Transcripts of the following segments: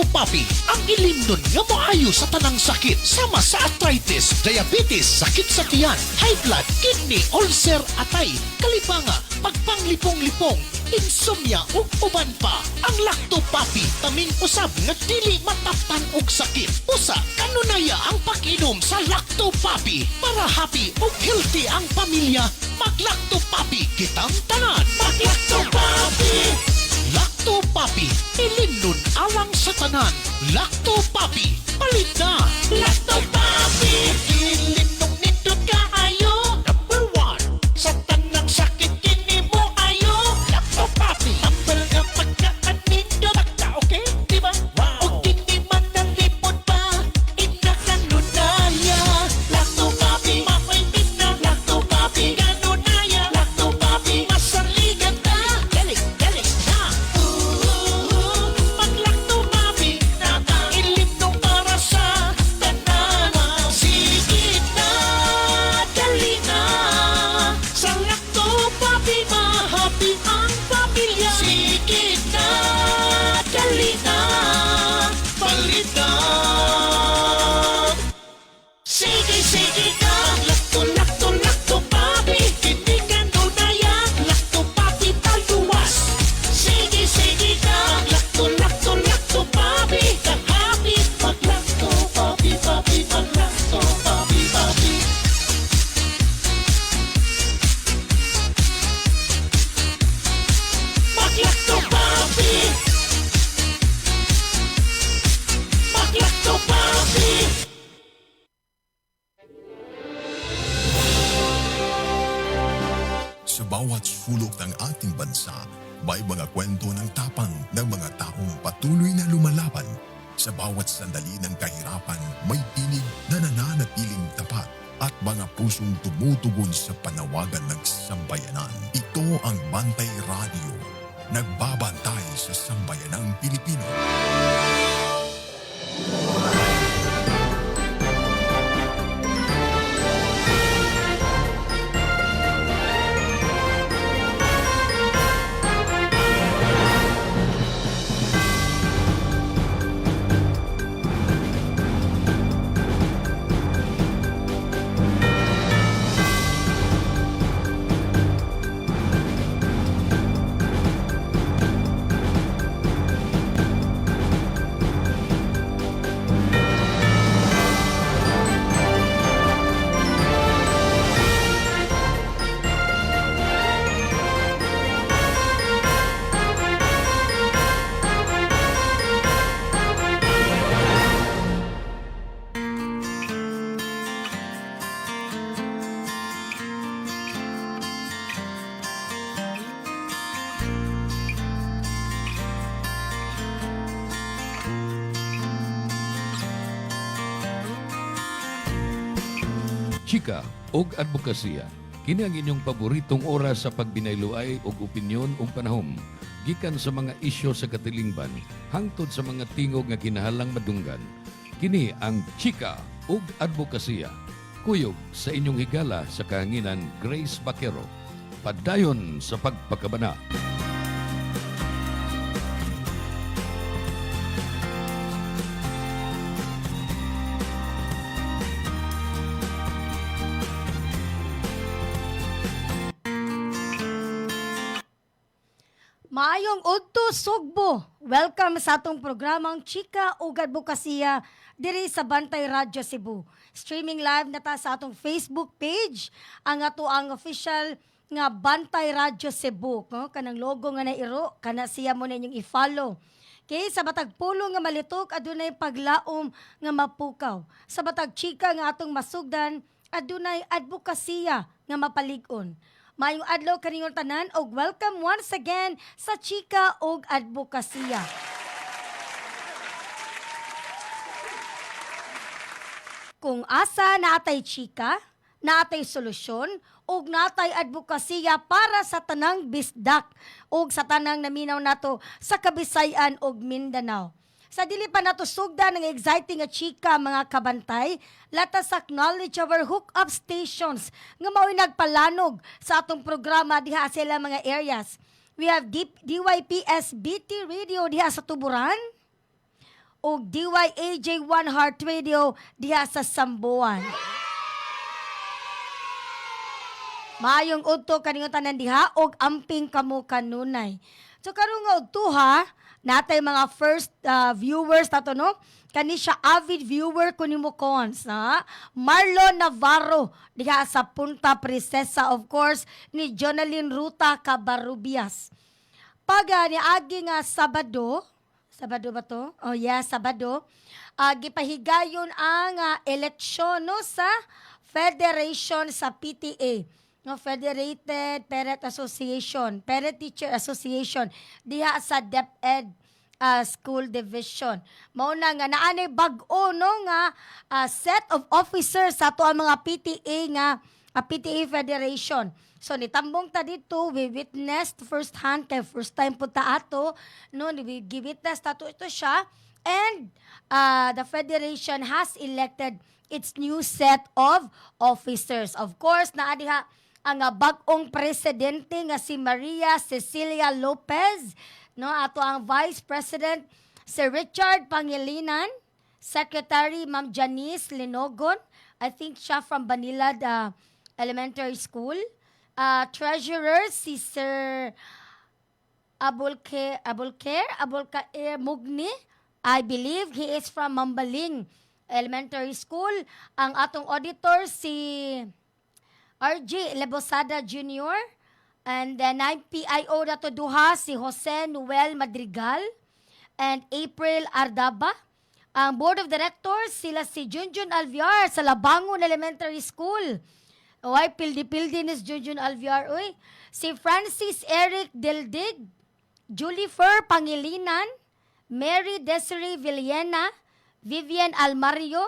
Lactopapi, ang ilimnon nga moayo sa tanang sakit sama sa arthritis, diabetes, sakit sa tiyan, high blood, kidney, ulcer, atay, kalipanga, pagpanglipong-lipong, insomnia ug uban pa. Ang Lactopapi taming usab nga dili mataptan og sakit. Usa kanunaya ang pag-inom sa Lactopapi para happy ug healthy ang pamilya. Mag-Lactopapi kitang tanan. Mag-Lactopapi. Lactopapi, ilimnon alang sa tanan. Lactopapi, palit na. Lactopapi, ilimnon nindot kaayo. Number 1, sa tanang sakit kini mo ayo. Lactopapi, number nga pagkaan nindot. Basta okay, diba? Wow. O kini man nalipod pa, inakanunaya. Lactopapi, mapaitin na. Lactopapi, kanunaya. Lactopapi, masaligan na. Galing na. Mag-Lactopapi, ilimnon para sa tanan. Sige na, dali na. Sa Lactopapi, mahappy ang pamilya. Sige na, dali na. Palit na. Sige na. Lactopapi. Hindi ka nunaya. Lactopapi taluwas. Sige na. Lactopapi. Kahapi. Mag-Lactopapi, papi. Mag-Lactopapi, papi. Mag-Lactopapi. Mag-Lactopapi. Sa bawat sulok ng ating bansa, may mga kwento ng tapang ng mga taong patuloy na lumalaban. Sa bawat sandali ng kahirapan, may tinig na nananatiling tapat at mga pusong tumutugon sa panawagan ng sambayanan. Ito ang Bantay Radio, nagbabantay sa sambayanang Pilipino. Chika og advokasya. Kini ang inyong paboritong oras sa pagbinayloay og opinyon ug panahom gikan sa mga isyu sa katilingban hangtod sa mga tingog nga kinahanglang madunggan. Kini ang Chika ug advokasya. Kuyog sa inyong higala sa kahanginan Grace Bakero. Padayon sa pagpakabana. Maayong udto Sugbo. Welcome sa atong programang Chika ug Advokasya diri sa Bantay Radyo Cebu. Streaming live na ta sa atong Facebook page, ang ato ang official nga Bantay Radyo Cebu. No? Kanang logo nga nairo, kana siya mo na inyong i-follow. Kay sa batag pulo nga malitok, adunay paglaom nga mapukaw. Sa batag chika nga atong masugdan, adunay advokasya nga mapalig-on. Mayong adlaw kaniyong tanan og welcome once again sa Chika og Advokasya. Kung asa naatay chika, naatay solusyon, ug naatay advokasya para sa tanang bisdak ug sa tanang naminaw nato sa Kabisayan ug Mindanao. Sa dili pa nato sugda ng exciting nga chika mga kabantay, latas acknowledge our hookup stations nga mao'y nagpalanog sa atong programa diha sa ilang mga areas. We have DYPS BT Radio diha sa Tuburan, ug DYAJ1 Heart Radio diha sa Sambuan. Maayong udto kaningon tanan diha og amping kamo kanunay. So karon nga udto natay mga first viewers nato no. Kani siya avid viewer ko nimo Cons, Marlon Navarro diha sa Punta Princesa, of course ni Jonalyn Ruta Cabarubias. Pag niagi nga Sabado ba to? Oh yeah, Sabado. Gipahigayon ang eleksyon no sa Federation sa PTA. No, Federated Parent Association, Parent Teacher Association, diha sa DepEd School Division. Mao na nga naanay bag-o no nga set of officers sa to ang mga PTA nga PTA Federation. So nitambong ta dito, we witnessed first hand kay first time po ta ato no, we witness ta to ito siya, and the federation has elected its new set of officers. Of course, naa diha ang bag-ong presidente nga si Maria Cecilia Lopez, no, ato ang Vice President si Richard Pangilinan, Secretary Ma'am Janice Linogon, I think siya from Banilad Elementary School, Treasurer si Sir Abulkair Mugni, I believe he is from Mambaling Elementary School, ang atong auditor si RJ Lebosada Jr. And then ang PIO na to duha si Jose Noel Madrigal and April Ardaba. Ang Board of Directors sila si Junjun Alviar sa Labangon Elementary School. Oy, pildi-pildi ni Junjun Alviar. Oy. Si Francis Eric Deldig, Julifer Pangilinan, Mary Desiree Villena, Vivian Almario,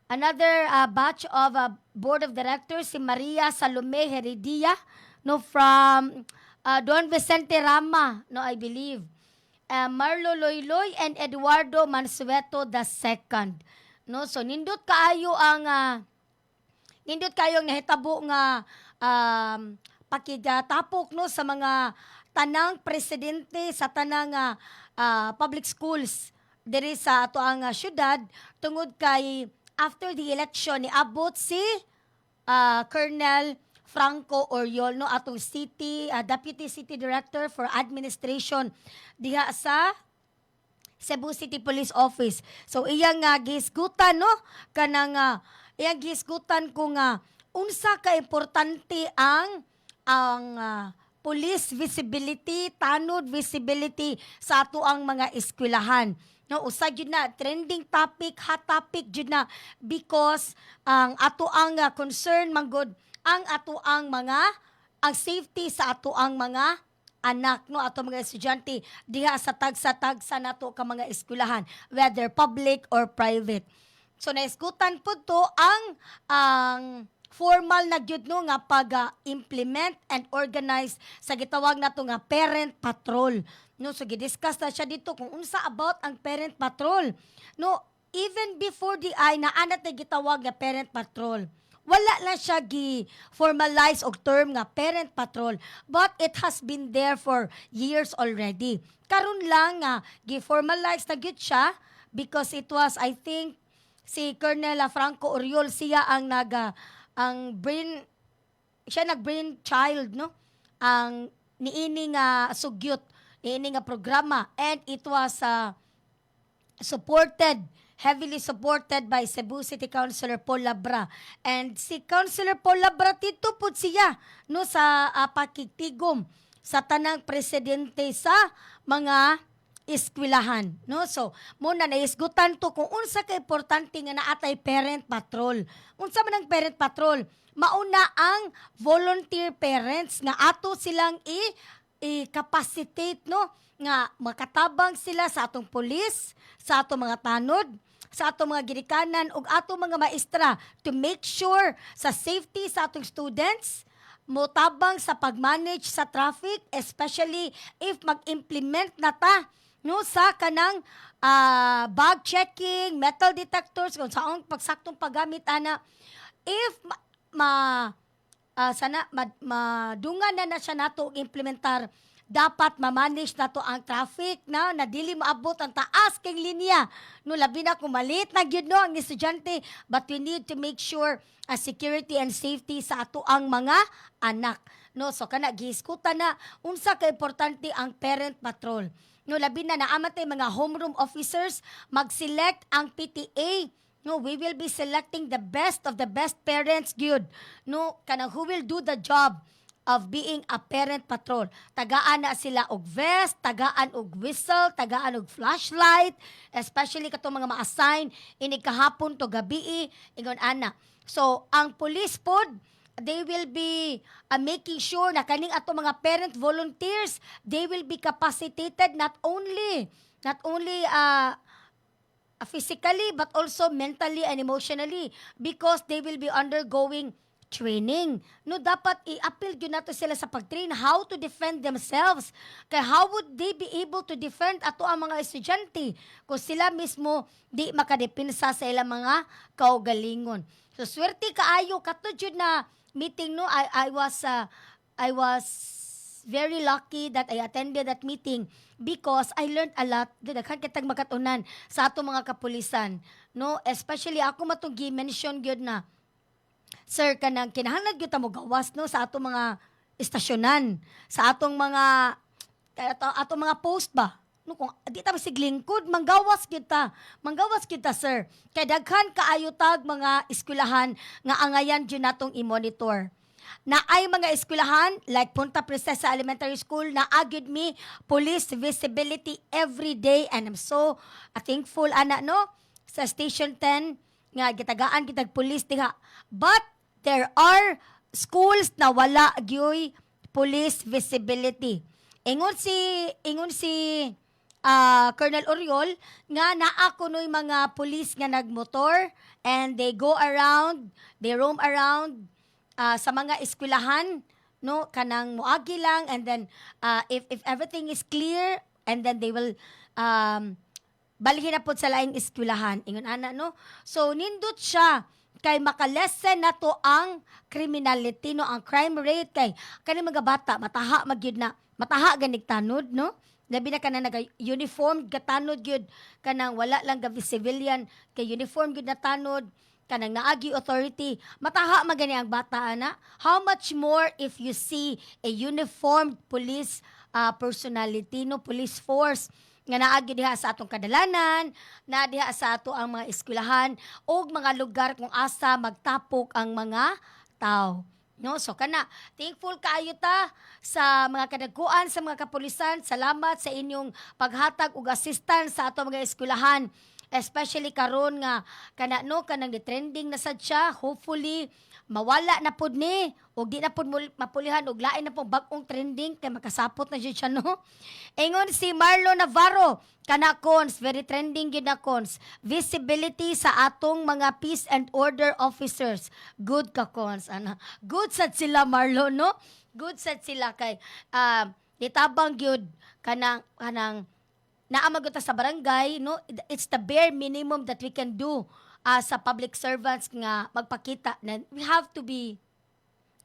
another batch of Board of Directors, si Maria Salome Heredia, no, from Don Vicente Rama, no, I believe. Marlo Loyloy and Eduardo Mansueto II. No, so nindot kaayo ang nahitabo nga pakigatapok no sa mga tanang presidente sa tanang public schools diri sa ato ang syudad tungod kay after the election, niabot si Colonel Franco Oriol, no, atong Deputy City Director for Administration diha sa Cebu City Police Office. So, iyang gisgutan, no, iyang gisgutan ko nga, unsa ka importante ang police visibility, tanod visibility sa ato ang mga eskwelahan. No, usa jud na trending topic, hot topic jud na because ang ato ang concern manggod ang ato ang safety sa ato ang mga anak, no, ato mga estudyante diha sa tagsa-tagsa nato ka mga eskwelahan, whether public or private. So naiskutan po to ang formal na jud no nga pag-implement and organize sa gitawag nato nga parent patrol. No, so gidiscuss na siya dito kung unsa about ang parent patrol. No, even before the naanat na gitawag nga parent patrol. Wala na siya gi-formalize og term nga parent patrol, but it has been there for years already. Karon lang nga gi-formalize na gyud siya because it was, I think, si Colonel Franco Oriol, siya ang nag-brain child, no? Ang niini nga sugyot ini nga programa, and it was heavily supported by Cebu City Councilor Paul Labra. And si Councilor Paul Labra tito pud siya no sa pakigtigom sa tanang presidente sa mga eskwelahan, no? So muna naisgutan to kung unsa ka importante nga naatay parent patrol. Unsa man ang parent patrol? Mauna ang volunteer parents nga ato silang i-capacitate, no, nga makatabang sila sa atong pulis, sa atong mga tanod, sa atong mga girikanan ug atong mga maestra to make sure sa safety sa atong students, motabang sa pag-manage sa traffic, especially if mag-implement na ta no sa kanang bag checking, metal detectors, kung saong pagsaktong paggamit ana, if madungan na siya nato og implementar dapat mamanage na to ang traffic na dili maabot ang taas kay linya. No, labi na kung maliit na gyud no ang estudyante, but we need to make sure security and safety sa ato ang mga anak. No, so kana gihiskuta na unsa ka importante ang parent patrol. No, labi na naamatay mga homeroom officers mag-select ang PTA. No, we will be selecting the best of the best parents gyud. No, kana who will do the job of being a parent patrol. Tagaan na sila og vest, tagaan og whistle, tagaan og flashlight, especially katong mga ma-assign ini kahapon to gabi ingon ana. So, ang police pod, they will be making sure na kaning ato mga parent volunteers, they will be capacitated not only physically but also mentally and emotionally because they will be undergoing training. No, dapat i-appeal yun nato sila sa pag-train how to defend themselves. Kaya how would they be able to defend ato ang mga estudyante kung sila mismo di makadepinsa sa ilang mga kaugalingon. So, swerte kaayo katod yun na meeting no. I was very lucky that I attended that meeting because I learned a lot. Daghan kitag makatunan sa ato mga kapulisan. No, especially ako matong gi-mention gyud na sir kanang kinahanglan gyud ta mo gawas no sa ato mga istasyonan, sa atong mga post ba. No, kung di ta siglingkod, manggawas kita sir. Kay daghan kaayo tag mga eskwelahan nga angayan gyud natong i-monitor. Na ay mga eskwelahan like Punta Princesa Elementary School na agud mi police visibility every day, and I'm so thankful ana no sa Station 10 nga gitagaan kitag police diha. But there are schools na wala gyoy police visibility. Ingon si Colonel Oriol nga naa kunoy mga police nga nagmotor and they roam around sa mga eskwelahan, no, kanang muagi lang, and then if everything is clear, and then they will balhin na po sa laing eskwelahan. Ingon ana no. So nindot siya kay makalesen na to ang criminality no, ang crime rate kay kani mga bata mataha magyud na mataha ganig tanod no. Labi na kanang naga-uniform gatanod gyud kanang wala lang ga civilian kay uniform gyud na tanod kanang naagi authority mataha magani ang bata ana. How much more if you see a uniformed police personality no, police force nga naagi diha sa atong kadalanan, na diha sa ato ang mga eskwelahan o mga lugar kung asa magtapok ang mga tao. No, so kana thankful kaayo ta sa mga kadagkuan sa mga kapulisan. Salamat sa inyong paghatag og assistance sa ato mga eskwelahan. Especially karon nga kanang trending na sad siya, hopefully mawala na pud ni og di na pud mapulihan og lain na pong bag-ong trending kay makasapot na siya no. Ingon si Marlo Navarro kana cons very trending gyud na cons visibility sa atong mga peace and order officers. Good ka cons ana. Good sad sila Marlo no. Good sad sila kay nitabang gyud kanang naamagot sa barangay, no? It's the bare minimum that we can do sa public servants nga magpakita na we have to be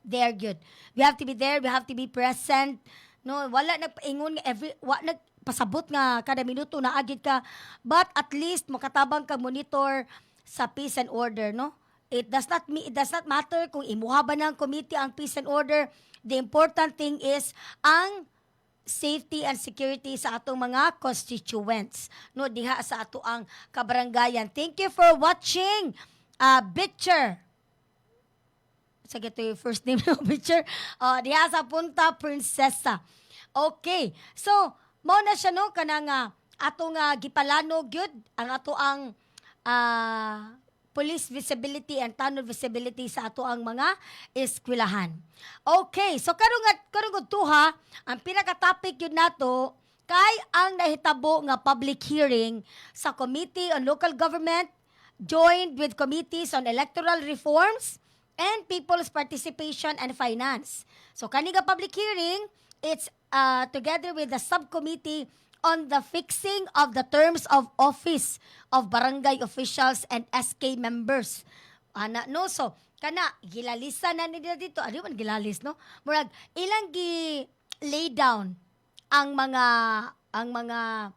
there good. We have to be there, we have to be present. No, wala nagpaingon nagpasabot nga kada minuto na agid ka, but at least makatabang ka monitor sa peace and order, no? It does not matter kung imuha ba ng committee ang peace and order. The important thing is ang safety and security sa atong mga constituents no diha sa ato ang kabarangayan. Thank you for watching Bitcher. Sige to yung first name ng Bitcher. Diha sa Punta Princesa. Okay. So, mao na siya no kanang atong gipalano gyud ang ato ang police visibility and tunnel visibility sa ato ang mga eskwelahan. Okay, so karong tuha, ang pinaka-topic yun nato kay ang nahitabo nga public hearing sa Committee on Local Government joined with committees on electoral reforms and people's participation and finance. So kani nga public hearing, it's together with the subcommittee on the fixing of the terms of office of barangay officials and SK members. Ana no, so kana gilalisa na nila dito. Ano man gilalis no? Murag ilang gi lay down ang mga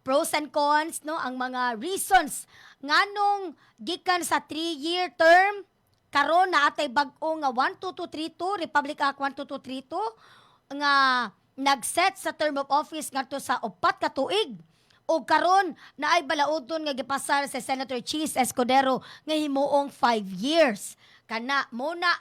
pros and cons, no, ang mga reasons nganong gikan sa 3-year term karon na atay bag-o nga 12232 Republic Act 12232 nga nag-set sa term of office ngadto sa 4 ka tuig. O karon na ay balaodon nga gipasar sa Senator Cheese Escudero nga himuong 5 years. Kana mo na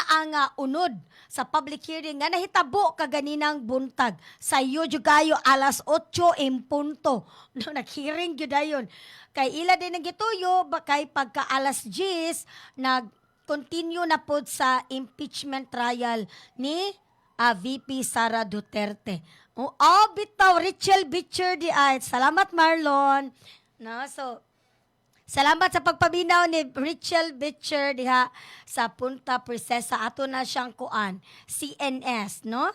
ang unod sa public hearing nga nahitabo kaganinang buntag sa Yujugayo alas 8 in punto. No, nag-hearing gyud dayon. Kay ila din ang gituyo kay pagka alas 10 nag-continue na pod sa impeachment trial ni VP Sara Duterte. Bitaw, Richel Bitcher di ay. Salamat, Marlon. No, so, salamat sa pagpaminaw ni Richel Bitcher diha sa Punta Princesa. Ato na siyang kuan, CNS, no?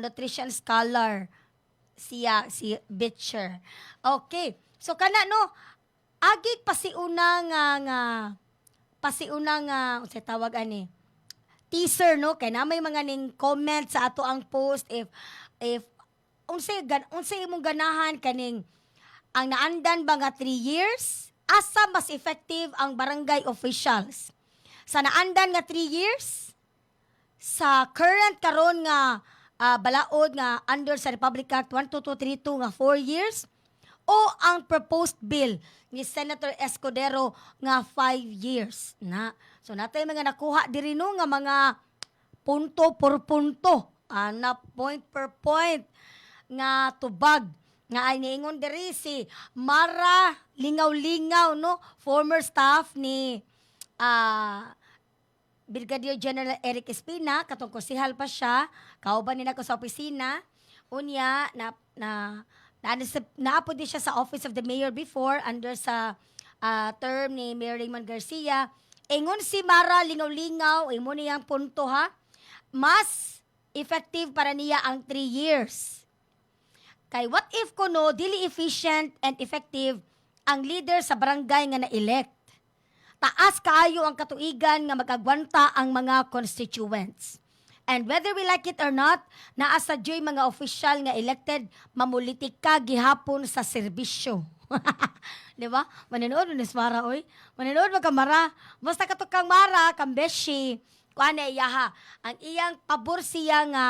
Nutrition Scholar si Bitcher. Okay. So, kana, no? Agi pasiunang unsay tawag ani? Teaser, no? Kaya na may mga ning comment sa ato ang post if unsay imong ganahan kaning ang naandan ba nga 3 years asa mas effective ang barangay officials sa naandan nga 3 years sa current karon nga balaod nga under sa Republic Act 12232 nga 4 years o ang proposed bill ni Senator Escudero nga 5 years na. So natay mga nakuha diri no nga mga punto por punto na point per point nga tubag nga ay niingon diri si Mara Lingaw-Lingaw, no, former staff ni Brigadier General Eric Espina, katong konsehal pa siya, kauban nila ko sa opisina, unya naapod din siya sa Office of the Mayor before under sa term ni Mayor Raymond Garcia. Ingon si Mara Lingaw-Lingaw, imo niyang punto ha, mas effective para niya ang 3 years. Kay what if kuno dili efficient and effective ang leader sa barangay nga na-elect? Taas kaayo ang katuigan nga magagwanta ang mga constituents. And whether we like it or not, naa sa joy mga official nga elected, mamulitik ka gihapon sa serbisyo. Di ba? Maninood ni Mara, oy. Maninood ka Mara. Basta kato kang Mara, kang Beshi, kuana iyaha. Ang iyang pabor siya nga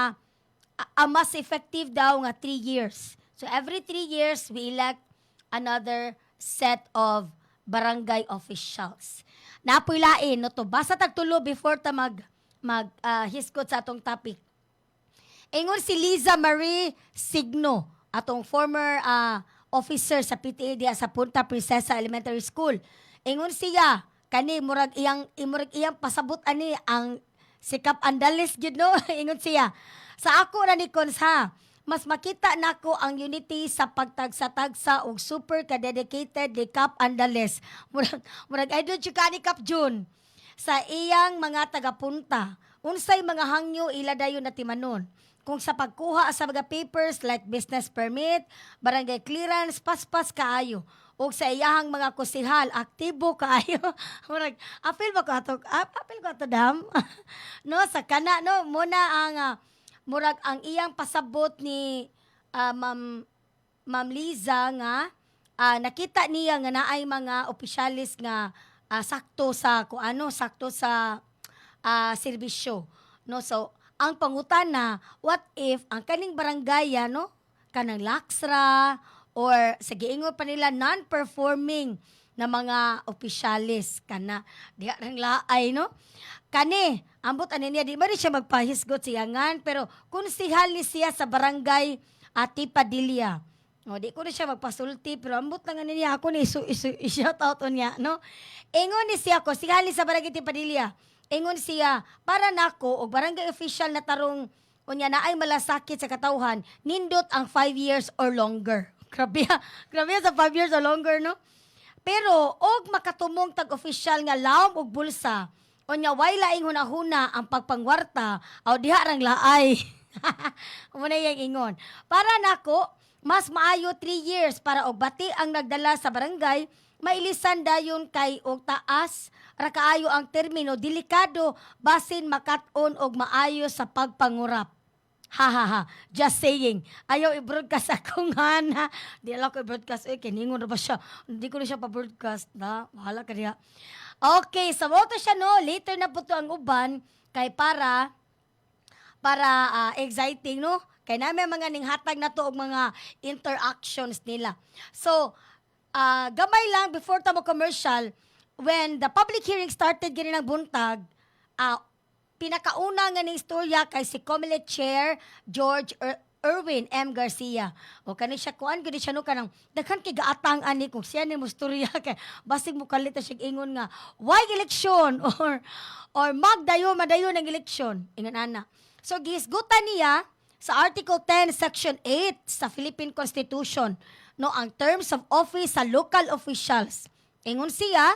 mas effective daw nga 3 years. So every 3 years, we elect another set of barangay officials. Napoy lain, no to. Basta tagtulo before ta hisgot sa atong topic. Ingon si Liza Marie Signo, atong former officer sa PTA diya sa Punta Princesa Elementary School. Ingon siya, kani murag iyang pasabot ani ang sikap andalis gid no. Ingon siya, sa ako na ni Cons ha, mas makita nako ang unity sa pagtagsa-tagsa og super ka-dedicated ni Kap Andales. Murag idol chika ni Kap Jun sa iyang mga tagapunta. Unsay mga hangyo ila dayon na timanon. Kung sa pagkuha sa mga papers like business permit, barangay clearance, paspas kaayo. O sa iyahang mga kusihal, aktibo kaayo. Murag, apil ko ato dam. No, sa kana, no, muna ang murag ang iyang pasabot ni Ma'am Liza nga nakita niya nga naay mga opisyalis nga sakto sa serbisyo, no. So ang pangutana, what if ang kaning barangay no kanang laksra or sa giingon pa nila non-performing na mga opisyalis kana diha rang laay no kani ambot ani niya di ba rin siya magpahisgot siyangan pero konsehal ni siya sa barangay Padilla. O di ko na siya magpasulti pero ambot lang ani niya ako ni shout out niya no. Ingon ni siya konsehal sa barangay Padilla. Ingon siya para nako og barangay official na tarong unya na ay malasakit sa katawhan nindot ang 5 years or longer. Grabe sa 5 years or longer no. Pero og makatumong tag-official nga lawom og bulsa unya way laing hunahuna ang pagpangwarta aw diha rang laay. Muna yang ingon. Para nako mas maayo 3 years para og bati ang nagdala sa barangay mailisan dayon kay og taas ra kaayo ang termino delikado basin makat-on og maayo sa pagpangurap. Ha ha ha. Just saying. Ayaw i-broadcast ako nga na. Di alam ko i-broadcast. Kiningon na ba siya? Hindi ko na siya pa-broadcast na. Bahala ka niya. Okay, sa moto siya no. Later na po to ang uban. Kay para exciting no. Kay namin mga ninghatag na to og mga interactions nila. So, gamay lang before tamo commercial, when the public hearing started gini ng buntag, pinakauna nga ni istorya kay si Comelec Chair George Erwin M. Garcia. O kani siya kuan gani siya no kanang daghan kay gaatang ani kung siya ni mo istorya kay basig mo kalita siya ingon nga why election or madayon ang election ingon ana. So gisgutan niya sa Article 10 Section 8 sa Philippine Constitution no ang terms of office sa local officials. Ingon siya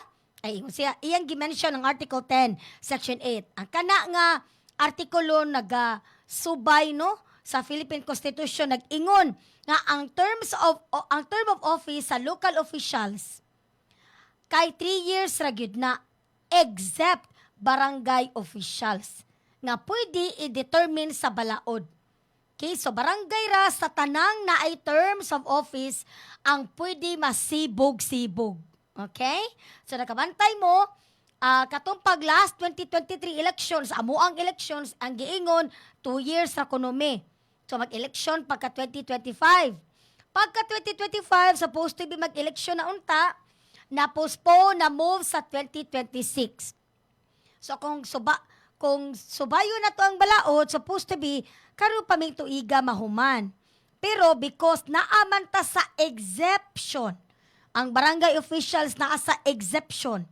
iyang gimension ng Article 10, Section 8. Ang kana nga artikulo subay no sa Philippine Constitution nag-ingon nga ang term of office sa local officials kay 3 years ra gyud na except barangay officials nga pwede i-determine sa balaod. Okay, so barangay ra sa tanang na ay terms of office ang pwede masibog-sibog. Okay? So nakabantay mo, katong pag last 2023 elections, amuang elections, ang giingon, 2 years sa ekonomi. So mag-election pagka 2025. Pagka 2025, supposed to be mag-election na unta, na-postpone, na-move sa 2026. So kung subayo na to ang balaod, supposed to be, karon paming tuiga mahuman. Pero because naaman ta sa exception, ang barangay officials naa sa exception.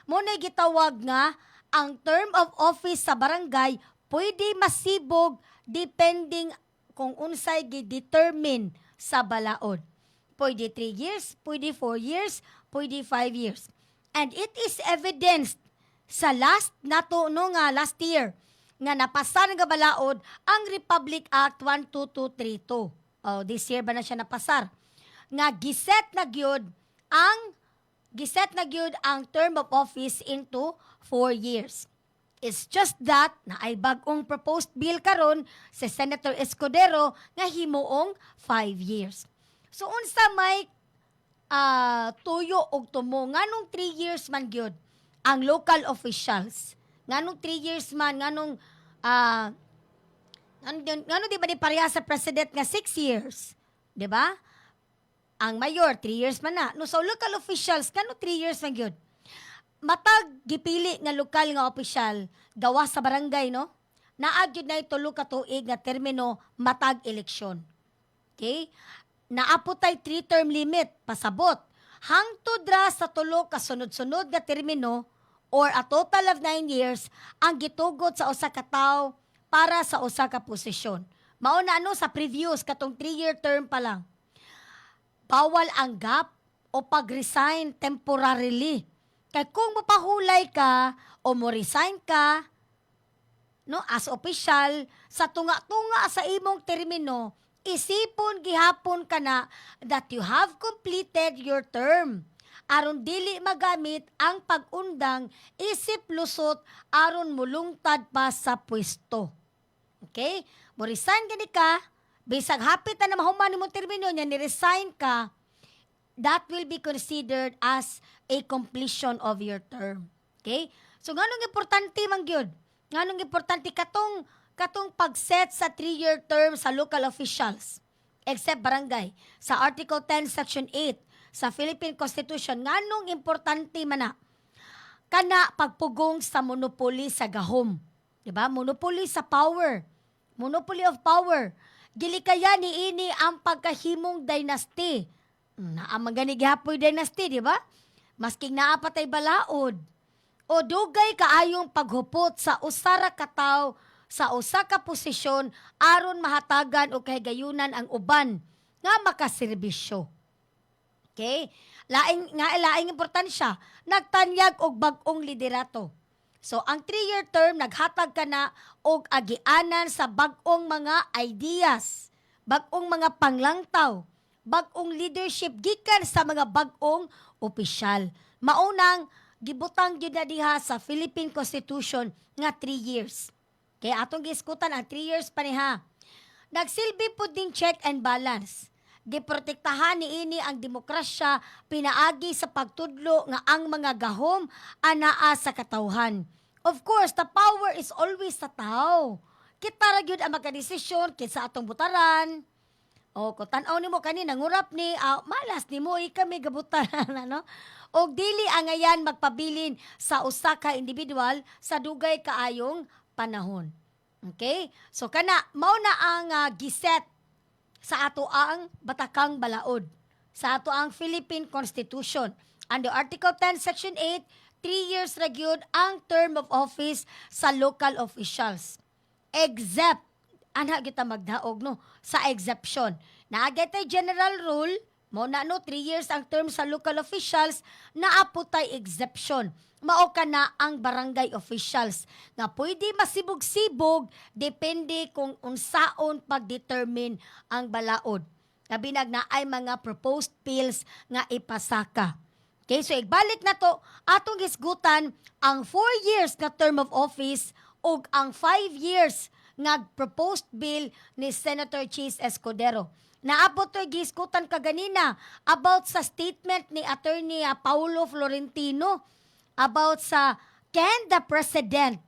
Muna gitawag nga, ang term of office sa barangay pwede masibog depending kung unsay gi-determine sa balaod. Pwede 3 years, pwede 4 years, pwede 5 years. And it is evidenced sa last last year nga napasa nga balaod ang Republic Act 12232. Oh, this year ba na siya napasar? Nga giset na gyud ang term of office into 4 years. It's just that na ay bag-ong proposed bill karon si Senator Escudero nga himuong 5 years. So unsa may tuyo og tumo nganong 3 years man gyud ang local officials. Nganong 3 years man nganong di ba ni pareha sa president nga 6 years, di ba? Ang mayor, 3 years man na. No, so local officials, kano 3 years man gyud? Matag gipili nga lokal nga opisyal, gawa sa barangay, no? Naag yun na ito ka tuig nga termino matag eleksyon. Okay? Naapotay 3-term limit, pasabot. Hangtod ra sa tulo ka sunod-sunod nga termino or a total of 9 years ang gitugot sa usa ka tawo para sa usa ka posisyon. Mao na sa previous katong 3-year term pa lang. Bawal ang gap o pag-resign temporarily. Kaya kung mapahulay ka o mo-resign ka, no, as official, sa tunga-tunga sa imong termino, isipon gihapon ka na that you have completed your term. Aron dili magamit ang pag-undang isip lusot aron mulungtad pa sa pwesto. Okay? Mo-resign gani ka, bisag hapit na mahuman ni mong termino niya, ni-resign ka, that will be considered as a completion of your term. Okay? So, nganong importante man gyud? Nganong importante katong pag-set sa 3-year term sa local officials, except barangay, sa Article 10, Section 8, sa Philippine Constitution, nganong importante man na? Kana pagpugong sa monopoly sa gahom. Diba? Monopoly sa power. Monopoly of power. Gilikaya ni ini ang pagkahimong dynasty. Naamang gihapoy dynasty, di ba? Masking naapatay balaod. O dugay kaayong paghupot sa usara kataw sa usa ka posisyon aron mahatagan o kahigayunan ang uban nga makaserbisyo. Okay? Laing importansya, nagtanyag og bag-ong liderato. So, ang 3-year term, naghatag ka na og agianan sa bag-ong mga ideas, bag-ong mga panglangtaw, bag-ong leadership, gikan sa mga bag-ong opisyal. Maunang, gibutang yun na diha sa Philippine Constitution nga 3 years. Kaya atong giskutan ang 3 years pa niha. Nagsilbi po ding check and balance. Giprotektahan niini ang demokrasya pinaagi sa pagtudlo nga ang mga gahom anaa sa katawhan. Of course, the power is always sa tao. Kita ra gyud ang magkadesisyon kinsa atong butaran. O kung tan-aw nimo kani nangurap ni malas nimo kami gabutaran ano. Og dili ang ayan magpabilin sa usa ka individual sa dugay kaayong panahon. Okay? So kana mao na ang giset sa ato ang Batakang Balaod, sa ato ang Philippine Constitution. Under Article 10, Section 8, 3 years ra gyud ang term of office sa local officials. Except, ana kita magdaog no, sa exception. Naagay tay general rule, mo na no, 3 years ang term sa local officials, naapo tay exception. Mao ka na ang barangay officials nga pwede masibog-sibog depende kung unsaon pag-determine ang balaod. Nabinag na ay mga proposed bills nga ipasaka. Okay, so igbalik na to, atong hisgutan ang 4 years nga term of office ug ang 5 years nga proposed bill ni Senator Chis Escudero. Naabot to gisgutan kaganina about sa statement ni Attorney Paulo Florentino about sa can the President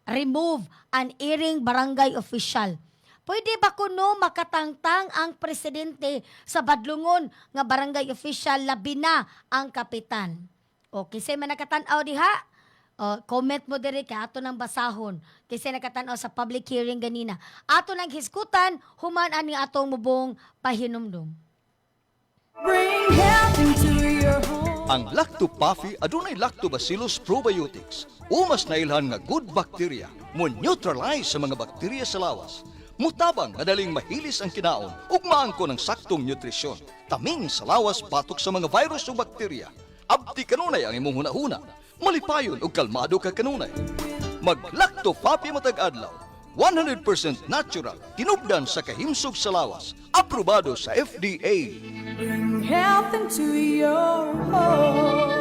remove an erring barangay official? Pwede ba kuno makatangtang ang presidente sa badlungon nga barangay official labi na ang kapitan? Okay, say man nakatan-aw diha? Comment mo diri kay ato nang basahon kasi nakatan-aw sa public hearing ganina. Ato nang hiskutan human ani atong mubong pahinumdum. Bring health into your home. Ang Lacto-Puffy adunay Lactobacillus probiotics o mas nailhan nga good bacteria mo neutralize sa mga bakterya sa lawas. Mutabang madaling mahilis ang kinaon ug maangko ng saktong nutrisyon. Taming sa lawas batok sa mga virus o bakterya. Abdi kanunay ang imong hunahuna. Malipayon ug kalmado ka kanunay. Mag Lacto-Puffy matag adlaw. 100% natural, tinubdan sa kahimsog sa lawas. Aprobado sa FDA. Bring health into your home.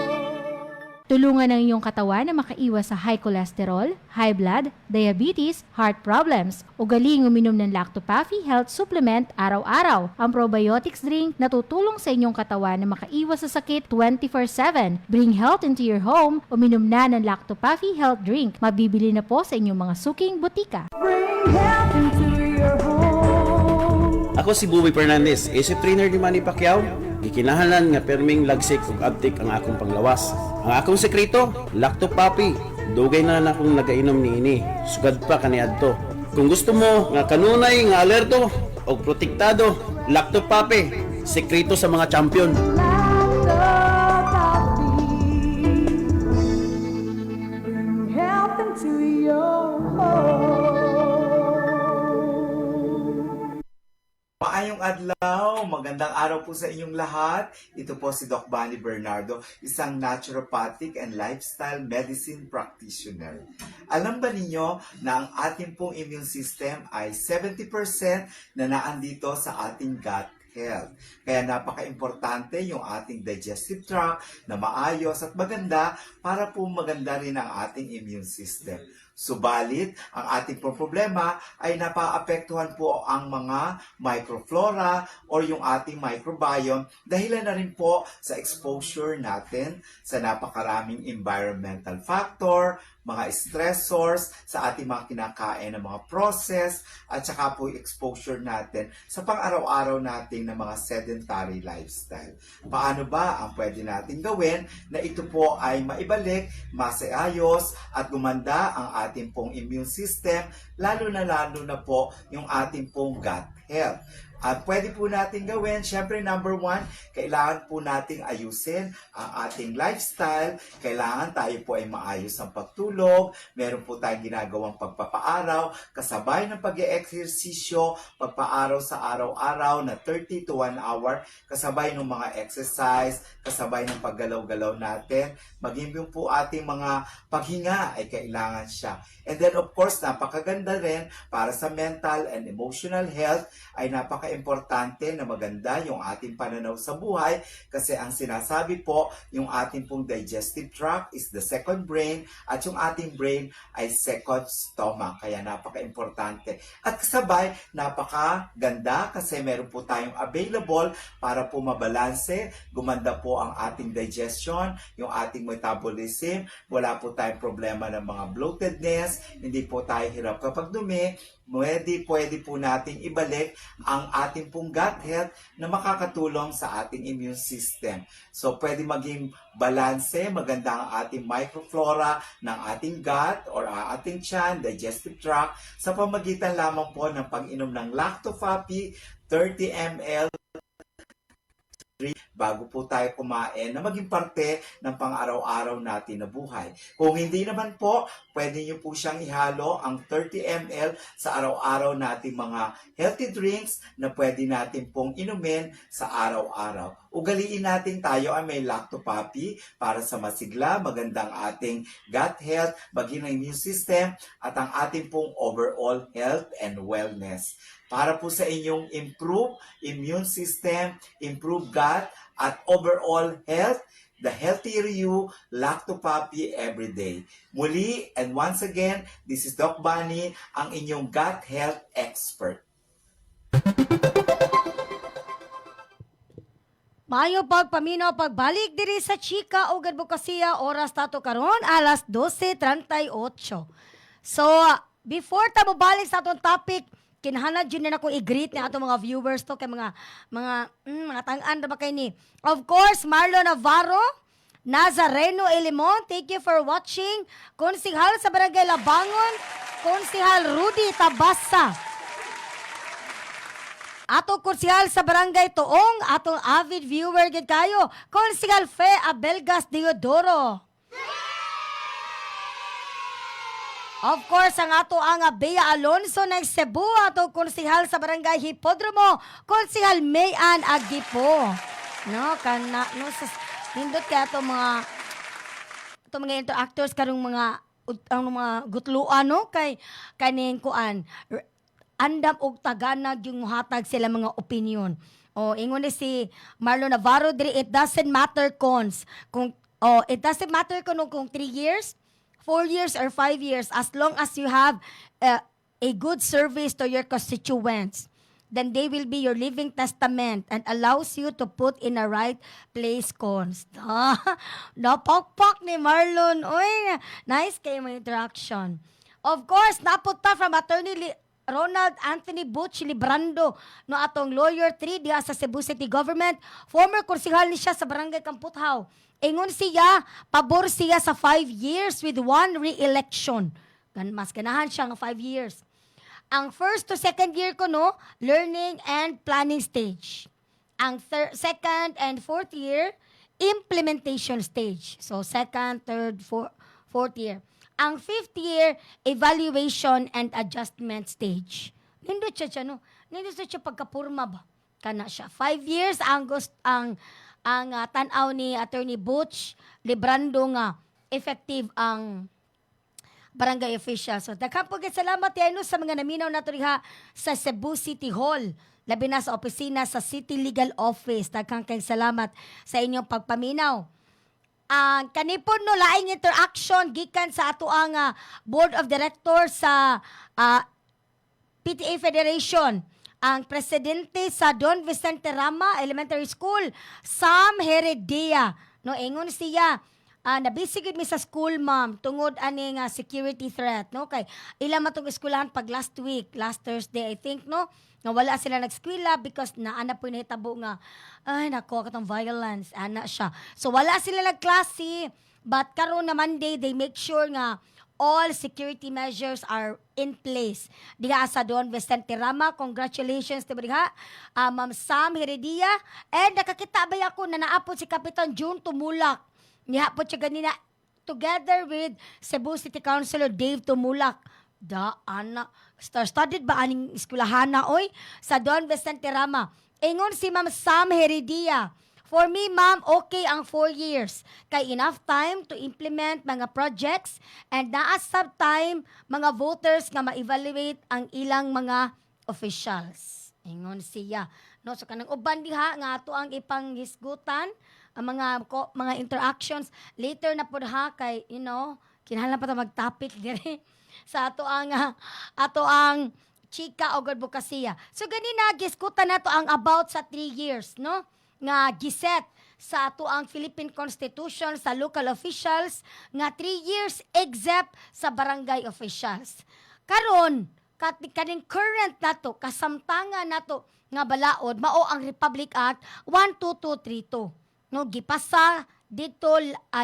Tulungan ang iyong katawan na makaiwas sa high cholesterol, high blood, diabetes, heart problems. Ugaling uminom ng Lacto-Puffy Health Supplement araw-araw. Ang probiotics drink na tutulong sa inyong katawan na makaiwas sa sakit 24/7. Bring health into your home. Uminom na ng Lacto-Puffy Health Drink. Mabibili na po sa inyong mga suking butika. Bring health into your home. Ako si Buboy Fernandez, isip trainer ni Manny Pacquiao. Gikinahanglan nga perming lagsik ug abtik ang akong panglawas. Ang akong sekreto, Lacto-Puffy. Dugay na akong nagainom niini. Sugad pa kaniadto. Kung gusto mo nga kanunay nga alerto o protektado, Lacto-Puffy. Sekreto sa mga champion. Bring health into your home. Maayong adlaw, magandang araw po sa inyong lahat. Ito po si Doc Bani Bernardo, isang naturopathic and lifestyle medicine practitioner. Alam ba ninyo na ang ating pong immune system ay 70% na naandito sa ating gut health. Kaya napaka-importante yung ating digestive tract na maayos at maganda para po maganda rin ang ating immune system. Subalit, ang ating problema ay napaapektuhan po ang mga microflora or yung ating microbiome dahilan na rin po sa exposure natin sa napakaraming environmental factor, mga stressors sa ating mga kinakain ng mga process at saka po exposure natin sa pang-araw-araw nating ng mga sedentary lifestyle. Paano ba ang pwede natin gawin na ito po ay maibalik, masaayos at gumanda ang ating pong immune system, lalo na po yung ating pong gut health. At pwede po natin gawin, syempre number 1, kailangan po nating ayusin ang ating lifestyle. Kailangan tayo po ay maayos ang pagtulog. Meron po tayong ginagawang pagpapaaraw, kasabay ng pag-eehersisyo, pagpaaraw sa araw-araw na 30 to 1 hour, kasabay ng mga exercise, kasabay ng paggalaw-galaw natin. Maging yung po ating mga paghinga ay kailangan siya. And then of course, napakaganda rin para sa mental and emotional health ay napaka napaka-importante na maganda yung ating pananaw sa buhay kasi ang sinasabi po, yung ating pong digestive tract is the second brain at yung ating brain ay second stomach. Kaya napaka-importante. At kasabay, napakaganda kasi meron po tayong available para po mabalanse, gumanda po ang ating digestion, yung ating metabolism, wala po tayong problema ng mga bloatedness, hindi po tayo hirap kapag dumi, pwede po nating ibalik ang ating pong gut health na makakatulong sa ating immune system. So, pwede maging balanse, maganda ang ating microflora ng ating gut or ating tiyan, digestive tract, sa pamagitan lamang po ng pag-inom ng Lactofapi, 30 ml bago po tayo kumain na maging parte ng pang-araw-araw natin na buhay. Kung hindi naman po, pwede nyo po siyang ihalo ang 30 ml sa araw-araw nating mga healthy drinks na pwede natin pong inumin sa araw-araw. Ugaliin natin tayo ay may Lactopapi para sa masigla, magandang ating gut health, maging ang immune system at ang ating pong overall health and wellness. Para po sa inyong improve immune system, improve gut, at overall health, the healthier you, Lactopapi every day. Muli, and once again, this is Doc Bunny, ang inyong gut health expert. Maayo pagpaminaw pagbalik diri sa Chika ug Advokasya, oras tato karon alas 12:38. So, before ta mobalik sa atong topic, kinahanglan jud na ako i-greet ni atong mga viewers to kay mga tang-an ra ba kay ni. Of course, Marlon Navarro, Nazareno Elimon, thank you for watching. Konsihal sa Barangay Labangon, Konsihal Rudy Tabasa. Ato konsihal sa Barangay Tuong, atong avid viewer gid kayo, Konsihal Fe Abelgas Deodoro. Of course, ang ato ang Bea Alonso ng Cebu, ato konsihal sa Barangay Hipodromo, Konsihal Mayan Agipo. No, nindot kaya ito mga interactors karong mga gutluan, no, kay kaning kuan andam og taganag yung hatag sila mga opinion. O ingon ni si Marlon Navarro diri, it doesn't matter it doesn't matter kung 3 years, 4 years or 5 years, as long as you have a good service to your constituents, then they will be your living testament and allows you to put in a right place, cons. Napakpak ni Marlon. Uy, nice kayo mga interaction. Of course, napunta from Attorney Ronald Anthony Butch Librando, no, atong lawyer 3 diha sa Cebu City Government. Former konsihal ni siya sa Barangay Kamputhaw. Ingon siya, pabor siya sa 5 years with 1 re-election. Mas ganahan siya ng 5 years. Ang first to second year ko, no, learning and planning stage. Ang second and fourth year, implementation stage. So second, third, fourth year. Ang fifth year, evaluation and adjustment stage. Nindot siya, no? Nindot siya pagkapurma ba? Kana siya. 5 years ang tanaw ni Attorney Butch Librando nga effective ang barangay official. So, daghang salamat yaino sa mga naminaw nato diha sa Cebu City Hall. Labi na sa opisina sa City Legal Office. Daghang salamat sa inyong pagpaminaw. Kanipon no laing interaction gikan sa ato ang Board of Directors sa PTA Federation. Ang presidente sa Don Vicente Rama Elementary School, Sam Heredia. No, ingon siya, nabisigid mi sa school, ma'am, tungod ani nga security threat, no? Kay ilang matong eskwelahan pag last Thursday, I think, no? Nga wala sila nag-eskwela because naana po nahitabo nga, ay, nako, katong violence, ana siya. So, wala sila nag-klase, but karon na Monday, they make sure nga all security measures are in place. Diha sa Don Vicente Rama, congratulations to diha, Ma'am Sam Heredia. And nakakita ba ako na naapod si Kapitan June Tumulak. Nihapod siya ganina together with Cebu City Councilor Dave Tumulak. Star-studded ba aning eskwelahana, oy? Sa Don Vicente Rama. Ingon si Ma'am Sam Heredia, for me, ma'am, okay ang 4 years. Kay enough time to implement mga projects and naasab time mga voters nga ma-evaluate ang ilang mga officials. Ingon siya. No, so kanang uban diha nga ato ang ipanghisgutan ang mga interactions later na pud ha kay kinahanglan pa ta mag-topic dire sa ato ang chika o advokasya. So ganina gisgutan nato ang about sa 3 years, no? Nga giset sa ato ang Philippine Constitution sa local officials nga 3 years except sa barangay officials. Karon kaning current nato kasamtangan nato nga balaod mao ang Republic Act 12232 no gipasa dito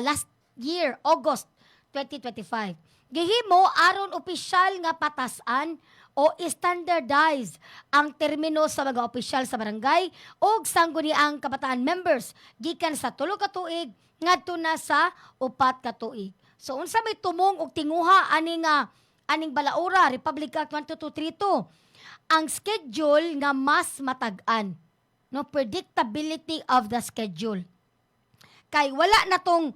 last year August 2025 gihimo aron opisyal nga patasan o standardize ang termino sa mga opisyal sa barangay o sangguniang kabataan members gikan sa 3 ka tuig ngadto na sa 4 ka tuig. So unsa may tumong og tinguha aning balaura Republic Act 12232 ang schedule nga mas matag-an, no, predictability of the schedule. Kay wala na tong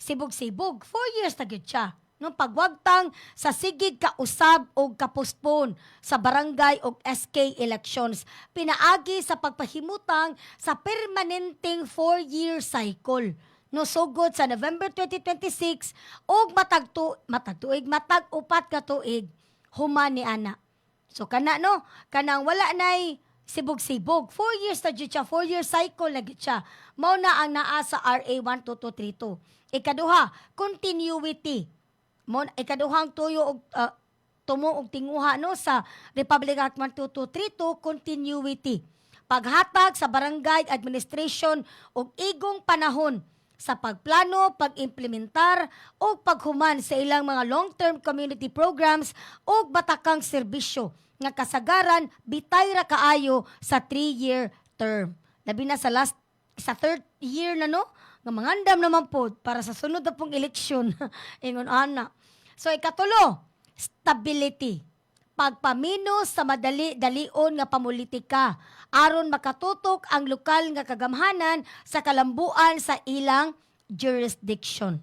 sibog-sibog, 4 years na gyud siya. No, pagwagtang sa sigig kausab o kapostpone sa barangay o SK elections, pinaagi sa pagpahimutang sa permanenteng 4-year cycle. No, sugod sa November 2026 og matag 4 ka tuig human ni ana. So kanang wala nay sibog-sibog. 4 years na gyud siya, 4-year cycle na gyud siya. Mao na ang naa sa RA 12232. Ikaduha, continuity. Ikaduhang tuyo og tumo og tinguha no sa Republic Act 12232 continuity. Paghatag sa barangay administration og igong panahon sa pagplano, pag-implementar o paghuman sa ilang mga long-term community programs o batakang serbisyo nga kasagaran bitay ra kaayo sa 3-year term. Labi na sa third year na no, nga mangandam naman po para sa sunod na pong eleksyon. Ingon ana. So ikatulo, stability. Pagpamino sa madali-dalion nga pamulitika aron makatutok ang lokal nga kagamhanan sa kalambuan sa ilang jurisdiction.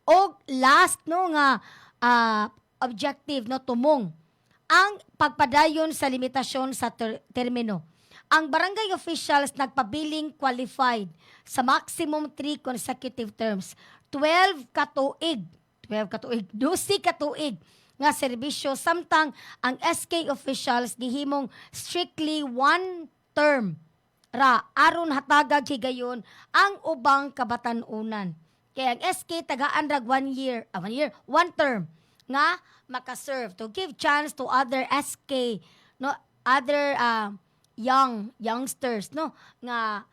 O last no nga objective no tumong ang pagpadayon sa limitasyon sa termino. Ang barangay officials nagpabiling qualified sa maximum 3 consecutive terms. 12 katuig, 12 katuig nga serbisyo samtang ang SK officials gihimong strictly 1 term ra aron hatagag higayon ang ubang kabatan-unan. Kaya ang SK tagaan rag 1 year, 1 term nga makaserve to give chance to other SK no other youngsters no nga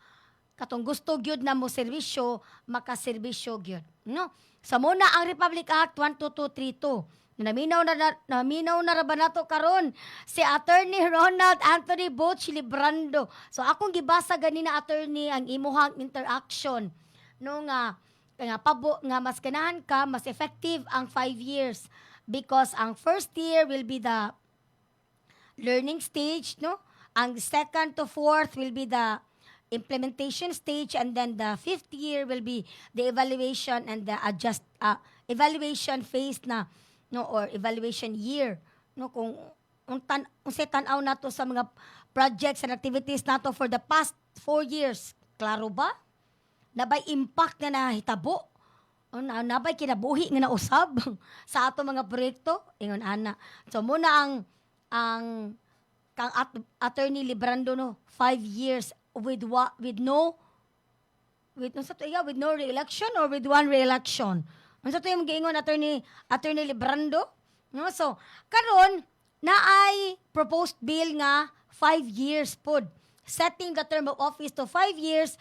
katong gusto gyud na mo serbisyo makaserbisyo gyud no. Sa muna ang Republic Act 12232 naminaw na ba nato karon si Attorney Ronald Anthony Butch Librando. So akong gibasa ganina attorney ang imuhang interaction no nga mas ganahan ka mas effective ang 5 years because ang first year will be the learning stage no, ang second to fourth will be the implementation stage, and then the 5th year will be the evaluation and the evaluation phase na no or evaluation year no kung unsay tan-aw nato sa mga projects and activities nato for the past 4 years. Klaro ba? Nabay impact na nahitabo? O nabay kinabuhi nga nausab sa ato mga proyekto? Ingon ana. So muna ang kang Attorney Librando no 5 years with no re-election or with 1 re-election. Unsa to yung giingon Attorney Librando? No, so karon naay proposed bill nga 5 years pod, setting the term of office to 5 years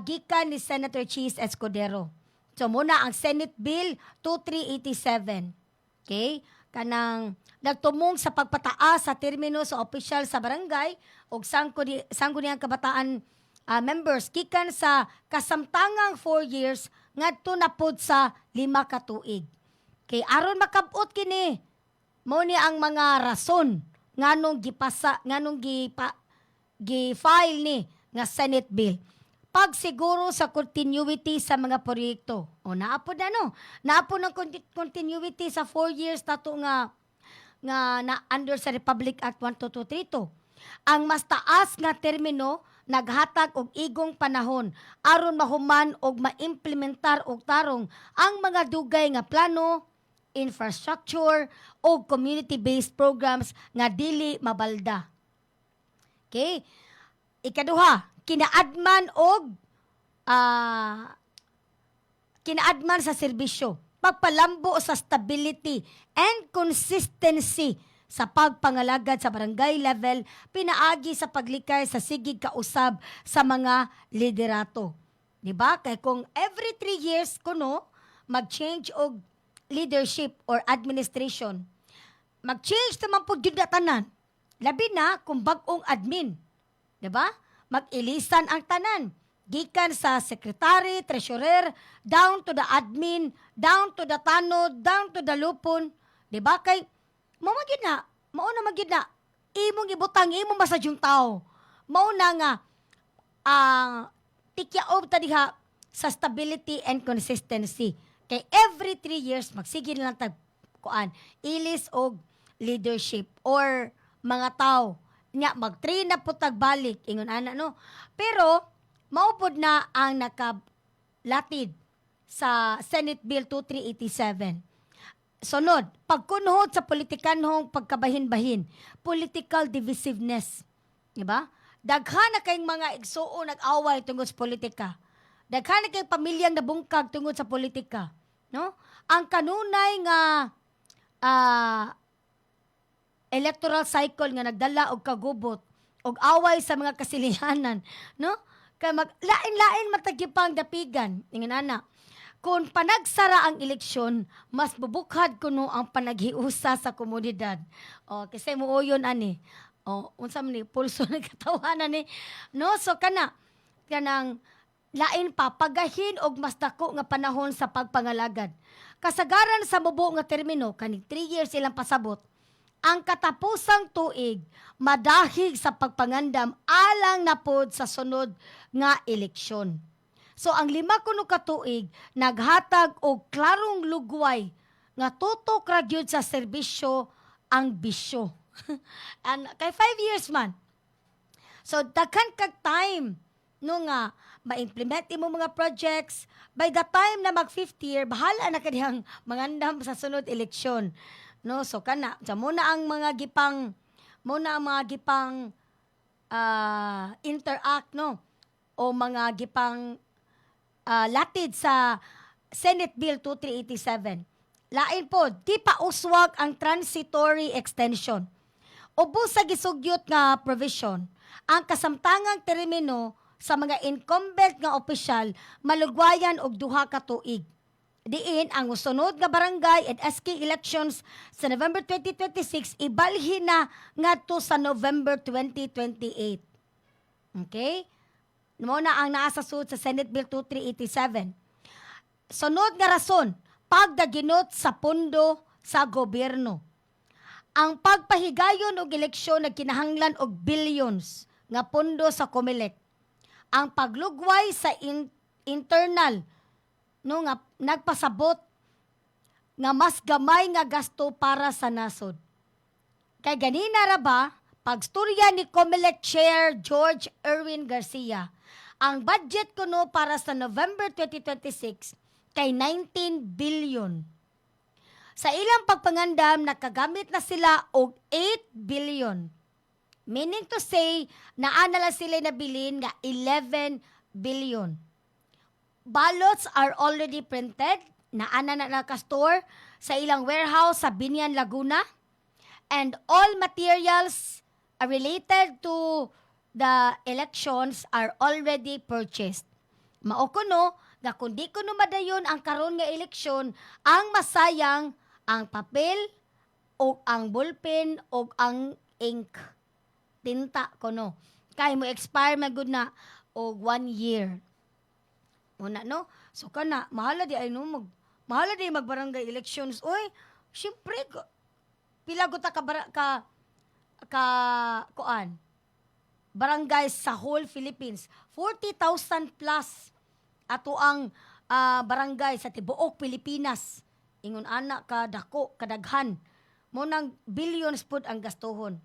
gikan ni Senator Cheese Escudero. So muna ang Senate Bill 2387. Okay? Kanang nagtumong sa pagpataas sa termino sa opisyal sa barangay o sangguniang kabataan members gikan sa kasamtangang 4 years ngadto na pod sa 5 ka tuig. Kay aron makabot kini mao ni ang mga rason nganong gi-file ni nga Senate bill. Pagsiguro sa continuity sa mga proyekto. O naapod na no. Naapod ng continuity sa 4 years nato nga na under sa Republic Act 12232. Ang mas taas nga termino naghatag og igong panahon aron mahuman og maimplementar og tarong ang mga dugay nga plano, infrastructure o community-based programs nga dili mabalda. Okay? Ikaduha, kinaadman sa serbisyo. Pagpalambo sa stability and consistency sa pagpangalagad sa barangay level, pinaagi sa paglikay sa sigig kausab sa mga liderato. Diba? Kaya kung every 3 years kuno mag-change og leadership or administration, mag-change naman po yun na tanan. Labi na kung bag-ong admin. Diba? Mag-ilisan ang tanan. Gikan sa secretary, treasurer, down to the admin, down to the tanod, down to the lupon. Diba? Kay, mauna magid na, imong ibutang, imong masad yung tao. Mauna nga, tikyaob ta diha sa stability and consistency. Kay every 3 years, magsige na lang ilis og leadership or mga tao. Nya, mag-train na po tagbalik. Ingon ana, no? Pero, maupod na ang nakalatid sa Senate Bill 2387. Sunod, pagkunhod sa politikanhong pagkabahin-bahin, political divisiveness. Diba? Daghan na kayong mga igsuo nag-away tungod sa politika. Daghan na kayong pamilyang nabungkag tungod sa politika. No? Ang kanunay nga electoral cycle nga nagdala og kagubot og away sa mga kasilihanan, no? Kay lain-lain matagipang dapigan. Ingon ana. Kung panagsara ang eleksyon, mas bubukhad kuno ang panaghiusa sa komunidad. O, kasi muuyon ani. O, unsa man ni pulso ng katawanan ni. No, so kanang lain pa pagahin og mas dako nga panahon sa pagpangalagad. Kasagaran sa mubo nga termino kaning 3 years ilang pasabot. Ang katapusang tuig madahig sa pagpangandam alang na pod sa sunod nga eleksyon. So ang 5 kuno ka tuig naghatag og klarong lugway nga tutok ra gyud sa serbisyo ang bisyo. And kay 5 years man. So daghan kag time no nga ma-implement imo mga projects. By the time na mag 5th year, bahala na kadiyang mangandam sa sunod eleksyon. No, so muna ang mga gipang interact, no, o mga gipang latid sa Senate Bill 2387. Lain po, di pa uswag ang transitory extension. Ubos sa gisugyot nga provision, ang kasamtangang termino sa mga incumbent nga opisyal malugwayan og 2 ka tuig. Diin ang sunod nga barangay and SK elections sa November 2026 ibalhin na ngadto sa November 2028. Okay? Muna ang naasa sud sa Senate Bill 2387. Sunod nga rason, pagdaginot sa pondo sa gobyerno. Ang pagpahigayon og eleksyon nagkinahanglan og billions nga pondo sa COMELEC. Ang paglugway sa internal no nga nagpasabot nga mas gamay nga gasto para sa nasod. Kay ganina ra ba pagstorya ni COMELEC Chair George Erwin Garcia, ang budget kuno para sa November 2026 kay 19 billion. Sa ilang pagpangandam nakagamit na sila og 8 billion. Meaning to say, naana lang sila nabilin nga 11 billion. Ballots are already printed, naana na naka-store sa ilang warehouse sa Binian, Laguna, and all materials related to the elections are already purchased. Mao kuno nga kundi kuno madayon ang karon nga eleksyon, ang masayang ang papel o ang ballpen o ang ink. Tinta kuno. Kay mo expire magud na og 1 year. Una, no? So mahala di ay magbarangay elections. Oy, syempre, pila ko ta kuan barangay sa whole Philippines. 40,000 plus ato ang barangay sa tibuok Pilipinas. Ingon ana kadako, kadaghan. Mo nang billions pud ang gastuhon.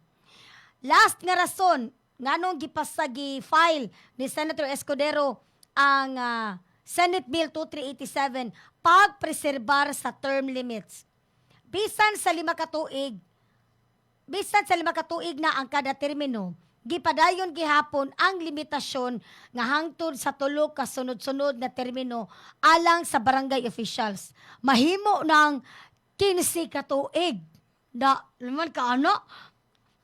last nga rason nganong gipasagi file ni Senator Escudero ang Senate Bill 2387 pagpreserbar sa term limits. Bisan sa 5 katuig na ang kada termino, gipadayon gihapon ang limitasyon nga hangtod sa 3 ka sunod-sunod na termino alang sa barangay officials. Mahimo ng 15 katuig. Da, naman ka ano?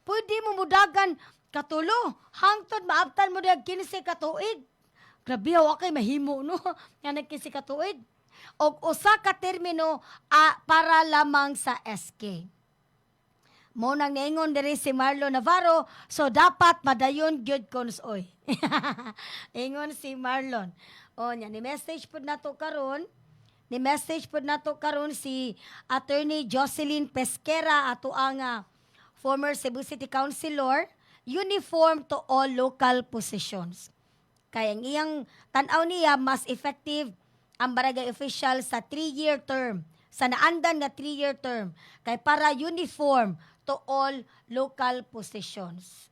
Pwede mo mudagan katulo. Hangtod maabtan mo dag 15 katuig. Grabe hawa kay mahimo no. Nga nag 15 katuig. Og usa ka termino para lamang sa SK. Mo nang niingon diri si Marlon Navarro, so dapat madayon gyud konsoy. Ingon si Marlon. O nya ni message pud nato karon. Ni message pud nato karon si Attorney Jocelyn Pesquera ato ang former Cebu City Councilor, uniform to all local positions. Kaya ang iyang tan-aw niya mas effective ang barangay official sa 3-year term, sa naandan nga 3-year term, kay para uniform to all local positions.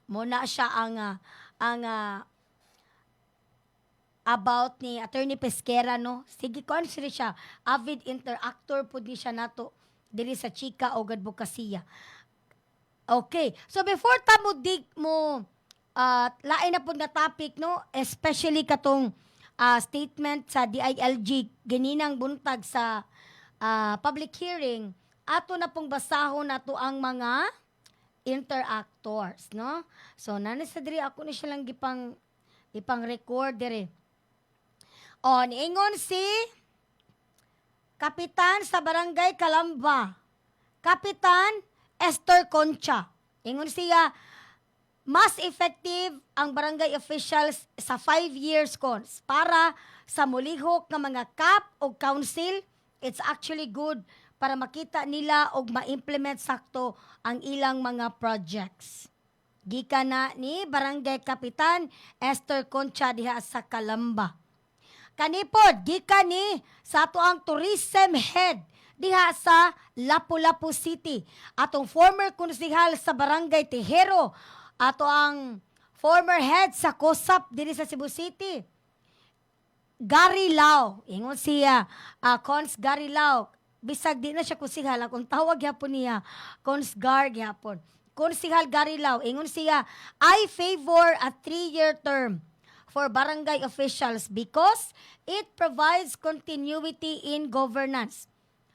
Muna siya ang about ni Attorney Pesquera, no? Sige, consider siya. Avid interactor po di siya nato diri sa Chika o Advocacia. Okay. So before ta mo dig mo lain na po nga topic, no? Especially katong statement sa DILG ganinang buntag sa public hearing, ato na pong basahon nato ang mga interactors, no? So nanas sa diri ako ni siya lang ipang record diri. On ingon si Kapitan sa Barangay Calamba, Kapitan Esther Concha. Ingon siya, mas effective ang barangay officials sa 5 years cons para sa mulihok ng mga CAP o council. It's actually good para makita nila o ma-implement sakto ang ilang mga projects. Gikan na ni Barangay Kapitan Esther Concha diha sa Calamba. Kanipod, gikan ni sa ato ang tourism head diha sa Lapu-Lapu City. Atong former konsehal sa Barangay Tejero, ato ang former head sa COSAP diri sa Cebu City, Gary Lau. Ingon siya, Cons Gary Lau. Bisag di na siya konsehal, kung tawag yapon niya, Cons Gar yapon. Konsehal Gary Lau. Ingon siya, I favor a 3-year term for barangay officials because it provides continuity in governance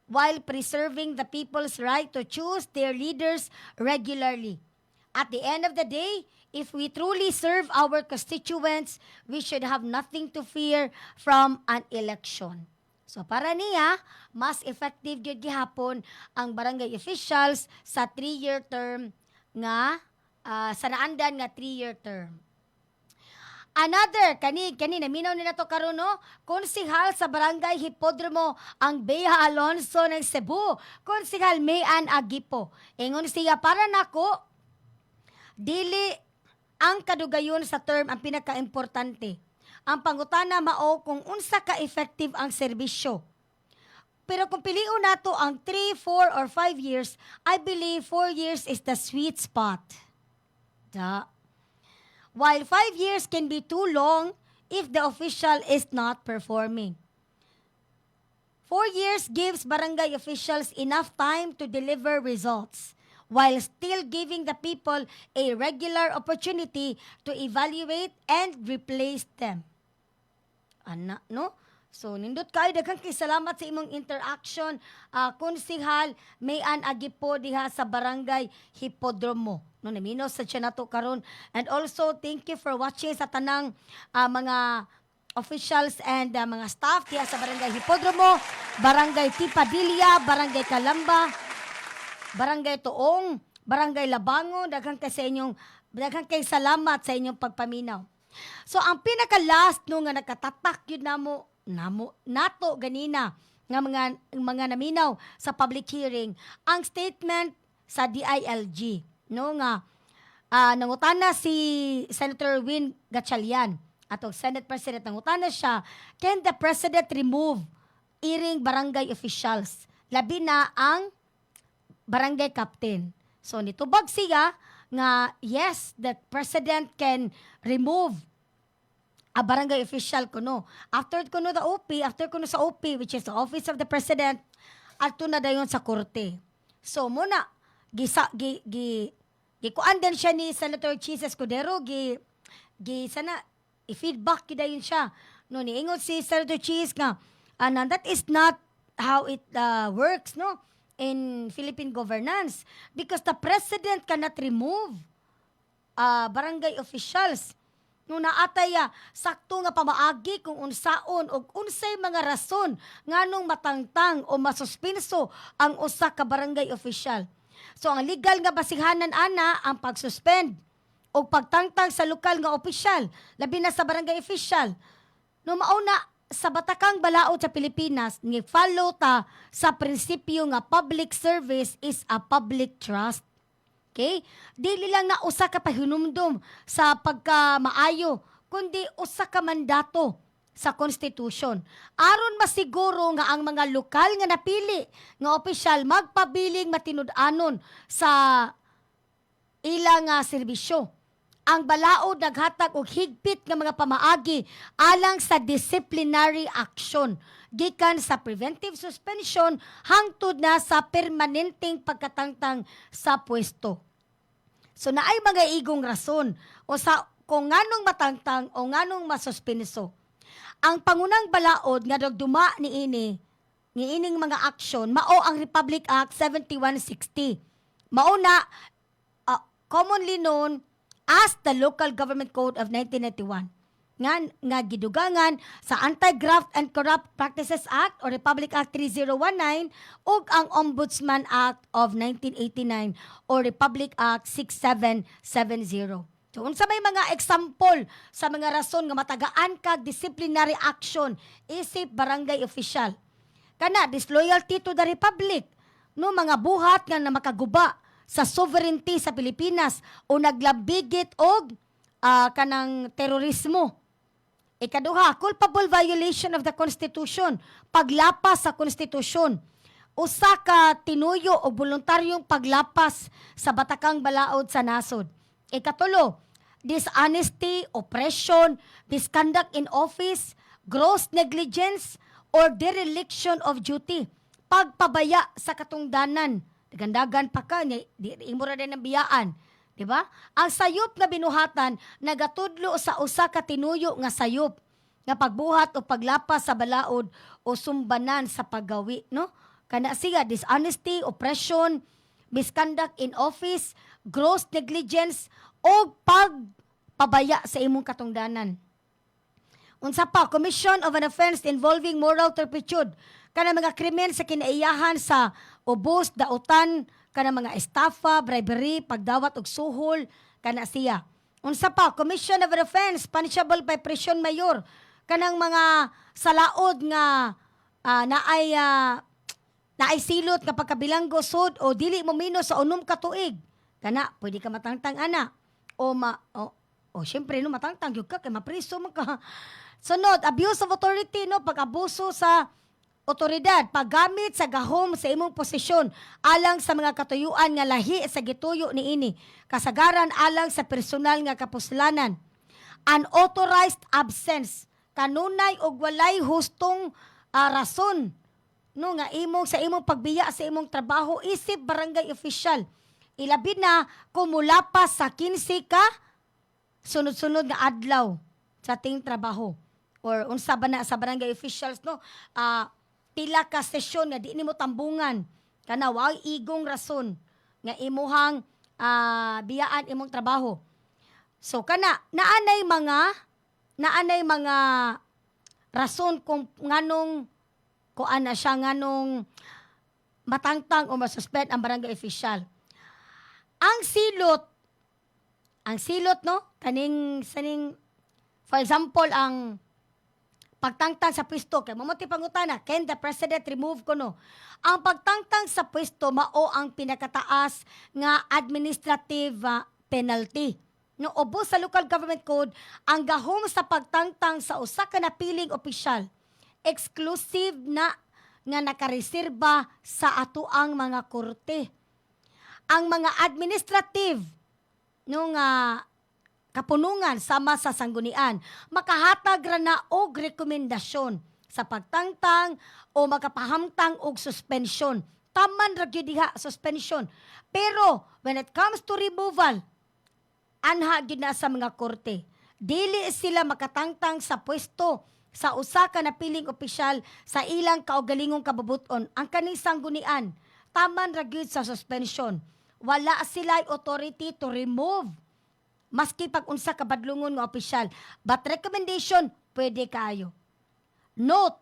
while preserving the people's right to choose their leaders regularly. At the end of the day, if we truly serve our constituents, we should have nothing to fear from an election. So para niya, mas effective gyud gihapon ang barangay officials sa 3-year term nga sa naandan nga 3-year term. Another, kani naminaw nila to karon, no? Konsehal sa Barangay Hipodromo ang Bea Alonso ng Cebu. Konsehal Mayan Agipo. Ingon siya, para nako, dili ang kadugayon sa term ang pinaka-importante. Ang pangutana mao kung unsa ka effective ang serbisyo. Pero kung piliun nato ang 3, 4, or 5 years, I believe 4 years is the sweet spot. While 5 years can be too long if the official is not performing. 4 years gives barangay officials enough time to deliver results while still giving the people a regular opportunity to evaluate and replace them. No? So, nindot kayo, daghang kay salamat sa imong interaction, Konsehal Mayan Agipo diha sa Barangay Hipodromo. No, naminaw sa siya nato karon. And also, thank you for watching sa tanang mga officials and mga staff diha sa Barangay Hipodromo, Barangay Tipadilla, Barangay Calamba, Barangay Tuong, Barangay Labango. Daghang kay salamat sa inyong pagpaminaw. So, ang pinaka-last no nga nakatatak yun nato ganina nga mga naminaw sa public hearing, ang statement sa DILG, no nga nangutana si Senator Win Gatchalian atong Senate President, nangutana siya, can the President remove iring barangay officials, labi na ang barangay captain? So nitubag siya nga yes, the president can remove a barangay official kuno. After kuno the OP, after kuno sa OP, which is the office of the president, ato na dayon sa korte. So muna gikuan din siya ni Senator Chis Escudero, sana i-feedback dayon siya. No, niingon si Senator Chis nga that is not how it works, no, in Philippine governance, because the president cannot remove barangay officials. No, naatay sakto nga pamaagi kung unsaon o unsay mga rason nganong matangtang o masuspenso ang usa ka barangay official. So ang legal nga basihanan ana ang pagsuspend o pagtangtang sa lokal nga opisyal, labi na sa barangay official. No, mauna sa batakang balaod sa Pilipinas, ni follow ta sa prinsipyo nga public service is a public trust. Okay? Dili lang na usa ka pahinumdum sa pagkamaayo, kundi usa ka mandato sa konstitusyon. Aron masiguro nga ang mga lokal nga napili nga opisyal magpabiling matinud-anon sa ilang serbisyo. Ang balaod naghatag og higpit nga mga pamaagi alang sa disciplinary action gikan sa preventive suspension hangtod na sa permanenteng pagkatangtang sa pwesto. So naay mga igong rason o sa kung nganong matangtang o nganong masuspenso. Ang pangunang balaod nga dugduma niining mga aksyon mao ang Republic Act 7160. Mao na commonly known as the Local Government Code of 1991 nga gidugangan sa Anti-Graft and Corrupt Practices Act o Republic Act 3019 ug ang Ombudsman Act of 1989 o Republic Act 6770. So, unsa may mga example sa mga rason nga matagaan kag disciplinary action isip barangay official. Kana disloyalty to the republic, no, mga buhat nga na makaguba sa sovereignty sa Pilipinas o naglabigit og kanang terorismo. Ikaduha, culpable violation of the Constitution, paglapas sa Konstitusyon. Usa ka tinuyo o voluntaryong paglapas sa batakang balaod sa nasod. Ikatulo, dishonesty, oppression, misconduct in office, gross negligence, or dereliction of duty, pagpabaya sa katungdanan. Dagandagan pa ka, imura din ng biyaan. Diba? Ang sayop na binuhatan, nagatudlo sa usa ka tinuyo nga sayop, nga pagbuhat o paglapas sa balaod o sumbanan sa paggawi. No? Kana siya, dishonesty, oppression, misconduct in office, gross negligence, o pagpabaya sa imong katungdanan. Unsa pa, commission of an offense involving moral turpitude, kana mga krimen sa kinaiyahan sa ubos, dautan, kana mga estafa, bribery, pagdawat og suhol, kana siya. Unsa pa, commission of an offense punishable by prison mayor, kanang mga salaod nga naay silot nga pagkabilanggo sud o dili mo mino sa unom ka tuig. Kana pwede ka matangtang ana o syempre no matangtang gyud ka kay mapriso man ka. Sunod, abuse of authority, no, pag-abuso sa otoridad, paggamit sa gahom sa imong posisyon alang sa mga katuyuan nga lahi sa gituyo niini, kasagaran alang sa personal nga kapuslanan. Unauthorized absence, kanunay og walay hustong rason, no, nga imong sa imong pagbiya sa imong trabaho isip barangay official. Ilabi na kumula pa sa 15 ka sunod-sunod nga adlaw sa ting trabaho. Or unsa ba na sa barangay officials, no, pila ka sesyon nga di nimo tambungan kana wa igong rason nga imuhang biyaan imong trabaho. So kana naanay mga rason kung nganong kuan na siya nganong matangtang o masuspend ang barangay official. Ang silot, no, kaning for example ang pagtangtang sa pwesto, kay mamuti pangutana, can the president remove kuno? Ang pagtangtang sa pwesto mao ang pinakataas nga administrative penalty. No, ubos sa local government code, ang gahom sa pagtangtang sa usa ka napiling opisyal, exclusive na nga nakareserba sa atuang mga korte. Ang mga administrative nung kapunungan sama sa sanggunian makahatag ra na og rekomendasyon sa pagtangtang o makapahamtang og suspension. Taman ra gyud diha suspension. Pero when it comes to removal, anha gyud na sa mga korte. Dili sila makatangtang sa pwesto sa usa ka napiling opisyal sa ilang kaugalingong kababuton. Ang kaning sanggunian, taman ra gyud sa suspension. Wala sila authority to remove maski pag unsa ka badlungon nga opisyal. But recommendation, pwede kayo. Note,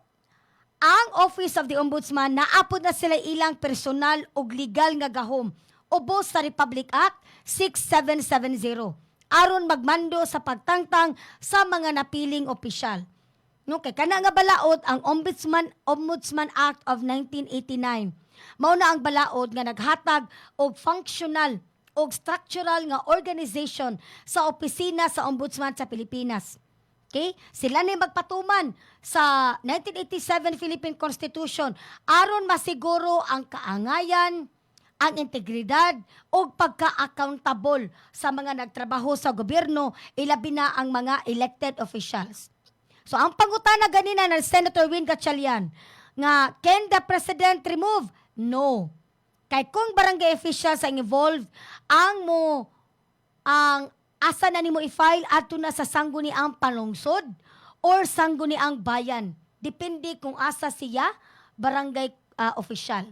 ang Office of the Ombudsman naapod na sila ilang personal o legal nga gahom ubos sa Republic Act 6770 aron magmando sa pagtangtang sa mga napiling opisyal. No, kay kana nga balaod ang Ombudsman Act of 1989. Mao na ang balaod nga naghatag og functional o structural nga organization sa opisina sa Ombudsman sa Pilipinas. Okay? Sila na magpatuman sa 1987 Philippine Constitution aron masiguro ang kaangayan, ang integridad o pagka-accountable sa mga nagtrabaho sa gobyerno, ilabi na ang mga elected officials. So ang pangutana ganina ng Senator Win Gatchalian nga can the President remove? No. Kay kung barangay officials ang involved, ang asa na nimo i-file adto na sa sangguniang panlungsod or sangguniang bayan. Depende kung asa siya barangay official.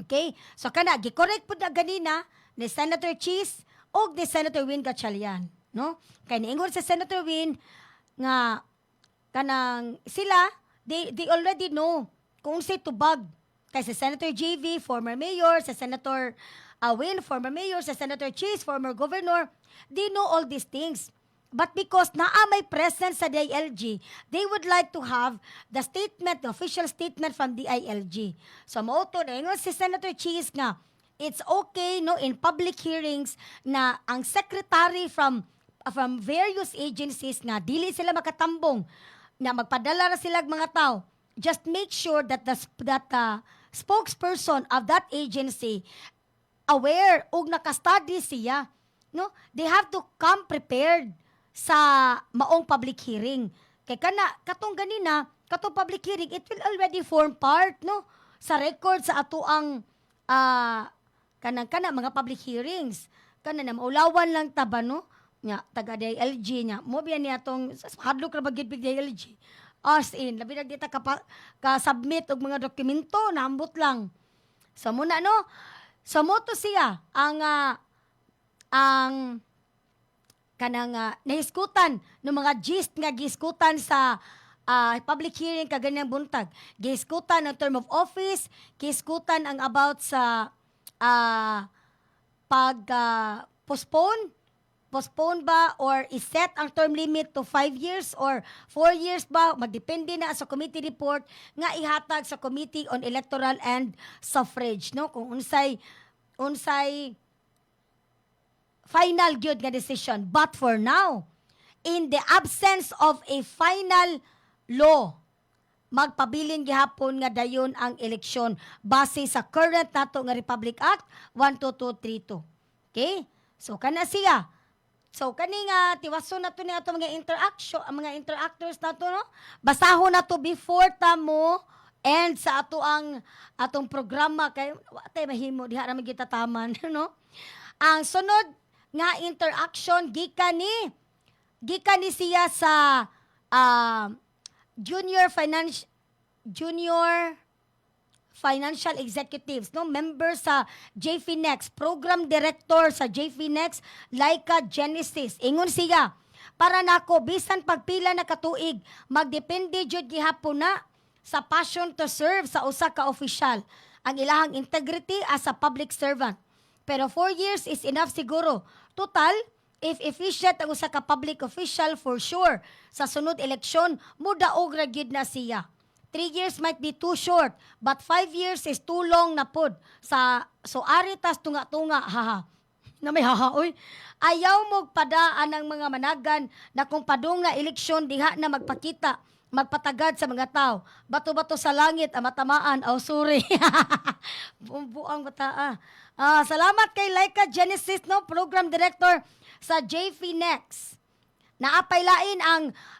Okay? So kana gi-correct pud na ganina ni Senator Cheese o ni Senator Win Gatchalian, no? Kay niingon sa Senator Win nga kanang sila they already know kung say tubag kay si Senator JV, former mayor, sa Senator Win, former mayor, sa Senator Cheese, former governor, they know all these things. But because naa may presence sa DILG, they would like to have the statement, the official statement from DILG. So mauto na ingon si Senator Cheese nga, it's okay no in public hearings na ang secretary from various agencies nga dili sila makatambong na magpadala na sila mga tao. Just make sure that the spokesperson of that agency aware og naka-study siya, no? They have to come prepared sa maong public hearing. Kay katong ganina, katong public hearing, it will already form part, no, sa record sa ato ang kanang mga public hearings. Kana na maulawan lang taba, no? Nya taga DILG nya. Mo biya ni atong hadlok ra bagid big DILG. As in, labi na dita ka-submit og mga dokumento, naambot lang. So muna, no? So mo to siya, ang kanang nahiskutan ng mga gist nga giskutan sa public hearing kaganyang buntag. Giskutan ang term of office, giskutan ang about sa postpone ba or iset ang term limit to 5 years or 4 years ba, magdepende na sa committee report nga ihatag sa Committee on Electoral and Suffrage, no, kung unsay final gyud nga decision. But for now, in the absence of a final law, magpabilin gihapon nga dayon ang eleksyon base sa current nato nga Republic Act 12232. Okay? So kana siya. So kani nga tiwason nato ni ato mga mga interactors nato, no? Basahon nato before ta mo end sa atong programa kay wa tay mahimo diha ra magitataman, no? Ang sunod nga interaction gikan ni siya sa junior financial executives, no, member sa JFINEX, program director sa JFINEX, Laika Genesis. Ingon siya, para nako bisan pagpila na katuig, magdepende jud gihapon na sa passion to serve sa usa ka opisyal, ang ilahang integrity as a public servant. Pero 4 years is enough siguro. Total, if efficient ang usa ka public official, for sure, sa sunod eleksyon, mudaog ra gyud na siya. 3 years might be too short, but 5 years is too long na pod. So aritas tunga-tunga, haha. Na may haha, oy. Ayaw mo padaan ng mga managan na kung padung nga eleksyon diha na magpakita magpatagad sa mga tao. Bato-bato sa langit, matamaan, sorry. Buang bata. Salamat kay Laika Genesis, no, Program Director sa JFINEX. Naapaylain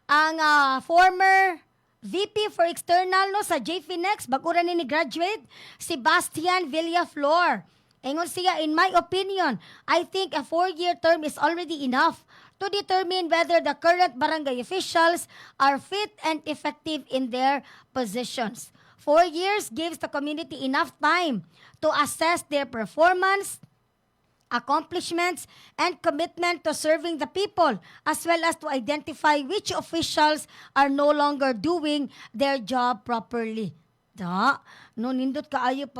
ang former VP for External, no, sa JFINEX, bagura ni graduate, Sebastian Villaflor. Ingon siya, in my opinion, I think a 4-year term is already enough to determine whether the current barangay officials are fit and effective in their positions. 4 years gives the community enough time to assess their performance, accomplishments, and commitment to serving the people, as well as to identify which officials are no longer doing their job properly. Nindot kaayo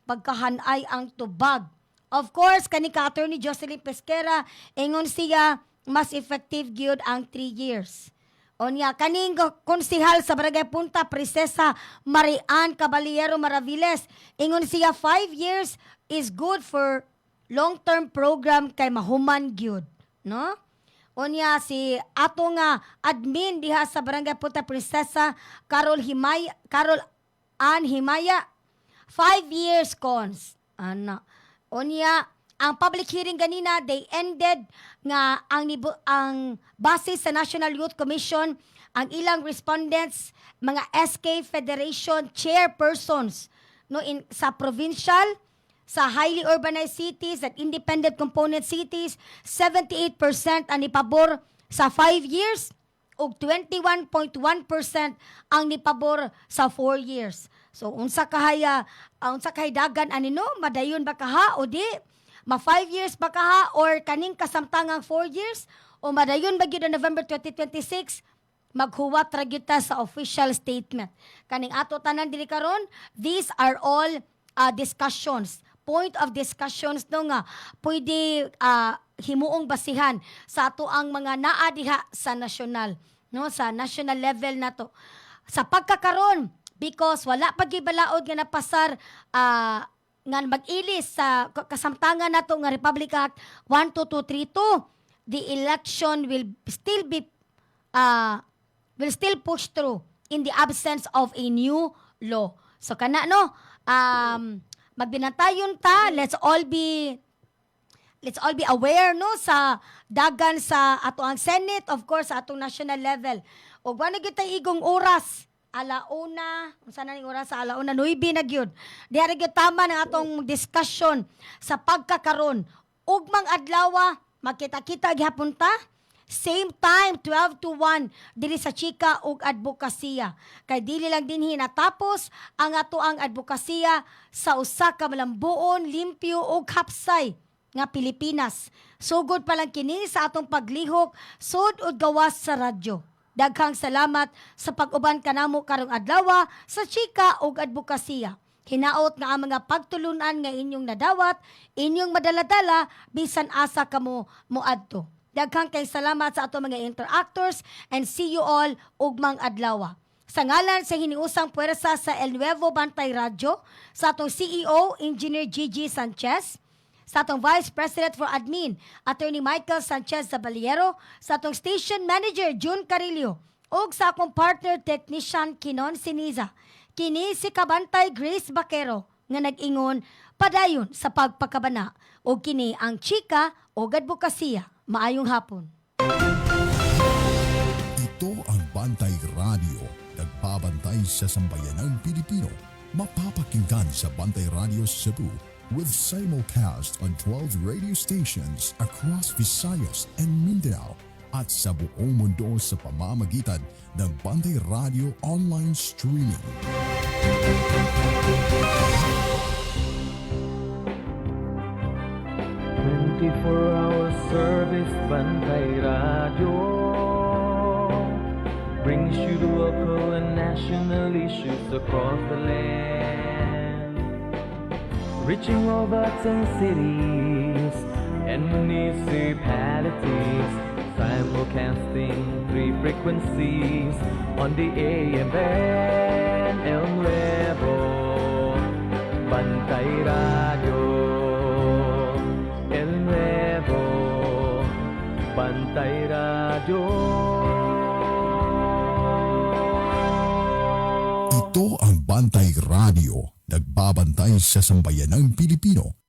pagkahanay ang tubag. Of course, kani ka Attorney Jocelyn Pesquera, ingon siya, mas effective gyud ang 3 years. Onya, kaning konsihal sa Barangay Punta, Princesa Marian Caballero Maraviles, ingon siya 5 years is good for long-term program kay mahuman gyud, no? Onya, si ato nga admin diha sa Barangay Punta Princesa, Carol Ann Himaya, 5 years cons. Onya, ang public hearing ganina, they ended nga ang base sa National Youth Commission, ang ilang respondents, mga SK Federation chairpersons, no, sa provincial, sa highly urbanized cities at independent component cities, 78% ang nipabor sa 5 years ug 21.1% ang nipabor sa 4 years. So unsa kahay dagan anino, madayon ba kaha o di? Ma 5 years ba kaha or kaning kasamtangang 4 years o madayon ba gyud November 2026? Maghuwat ra gyud ta sa official statement. Kaning ato tanan diri karon, these are all discussions, point of discussions no nga pwede himuong basihan sa ato ang mga naa diha sa national, no, sa national level nato. Sa pagkakaron, because wala pa gyud balaod nga napasar nga mag-ilis sa kasamtangan nato nga Republic Act 12232, the election will still push through in the absence of a new law. So kana no, magbinantayon ta, let's all be aware no sa dagan sa ato ang Senate, of course sa atong national level. Ug wala gyud tay igong oras, alauna, unsa na ning oras sa alauna 9 na gyud. Diha gyud tama ng atong discussion sa pagkakaron. Ugmang adlaw magkita-kita gihapon ta. Same time 12 to 1 diri sa Chika ug Advokasya. Kay dili lang dinhi natapos ang ato ang advokasya sa usa ka malambuon, limpyo ug hapsay nga Pilipinas. Sugod pa lang kini sa atong paglihok sud ug gawas sa radyo. Daghang salamat sa pag-uban kanamo karong adlaw sa Chika ug Advokasya. Hinaot nga ang mga pagtulunan nga inyong nadawat, inyong madaladala bisan asa kamo moadto. Daghang kay salamat sa ato mga interactors and see you all ugmang adlaw. Sa ngalan sa hiniusang puwersa sa El Nuevo Bantay Radio, sa atong CEO Engineer Gigi Sanchez, sa atong Vice President for Admin Attorney Michael Sanchez Zabaliero, sa atong Station Manager June Carillo, ug sa akong partner technician Kinon Siniza. Kini si Kabantay Grace Baquero nga nag-ingon padayon sa pagpakabana ug kini ang Chika ug Advokasya. Maayong hapon. Ito ang Bantay Radio, nagbabantay sa sambayanang Pilipino. Mapapakinggan sa Bantay Radio Cebu with simulcast on 12 radio stations across Visayas and Mindanao at sa buong mundo sa pamamagitan ng Bantay Radio online streaming. 24-hour service, Bantay Radio brings you the local and national issues across the land, reaching all and cities and municipalities, simulcasting 3 frequencies on the AM band, El Nuevo Bantay Radio, El Nuevo Bantay Radio. Ito ang Bantay Radio, nagbabantay sa sambayanang Pilipino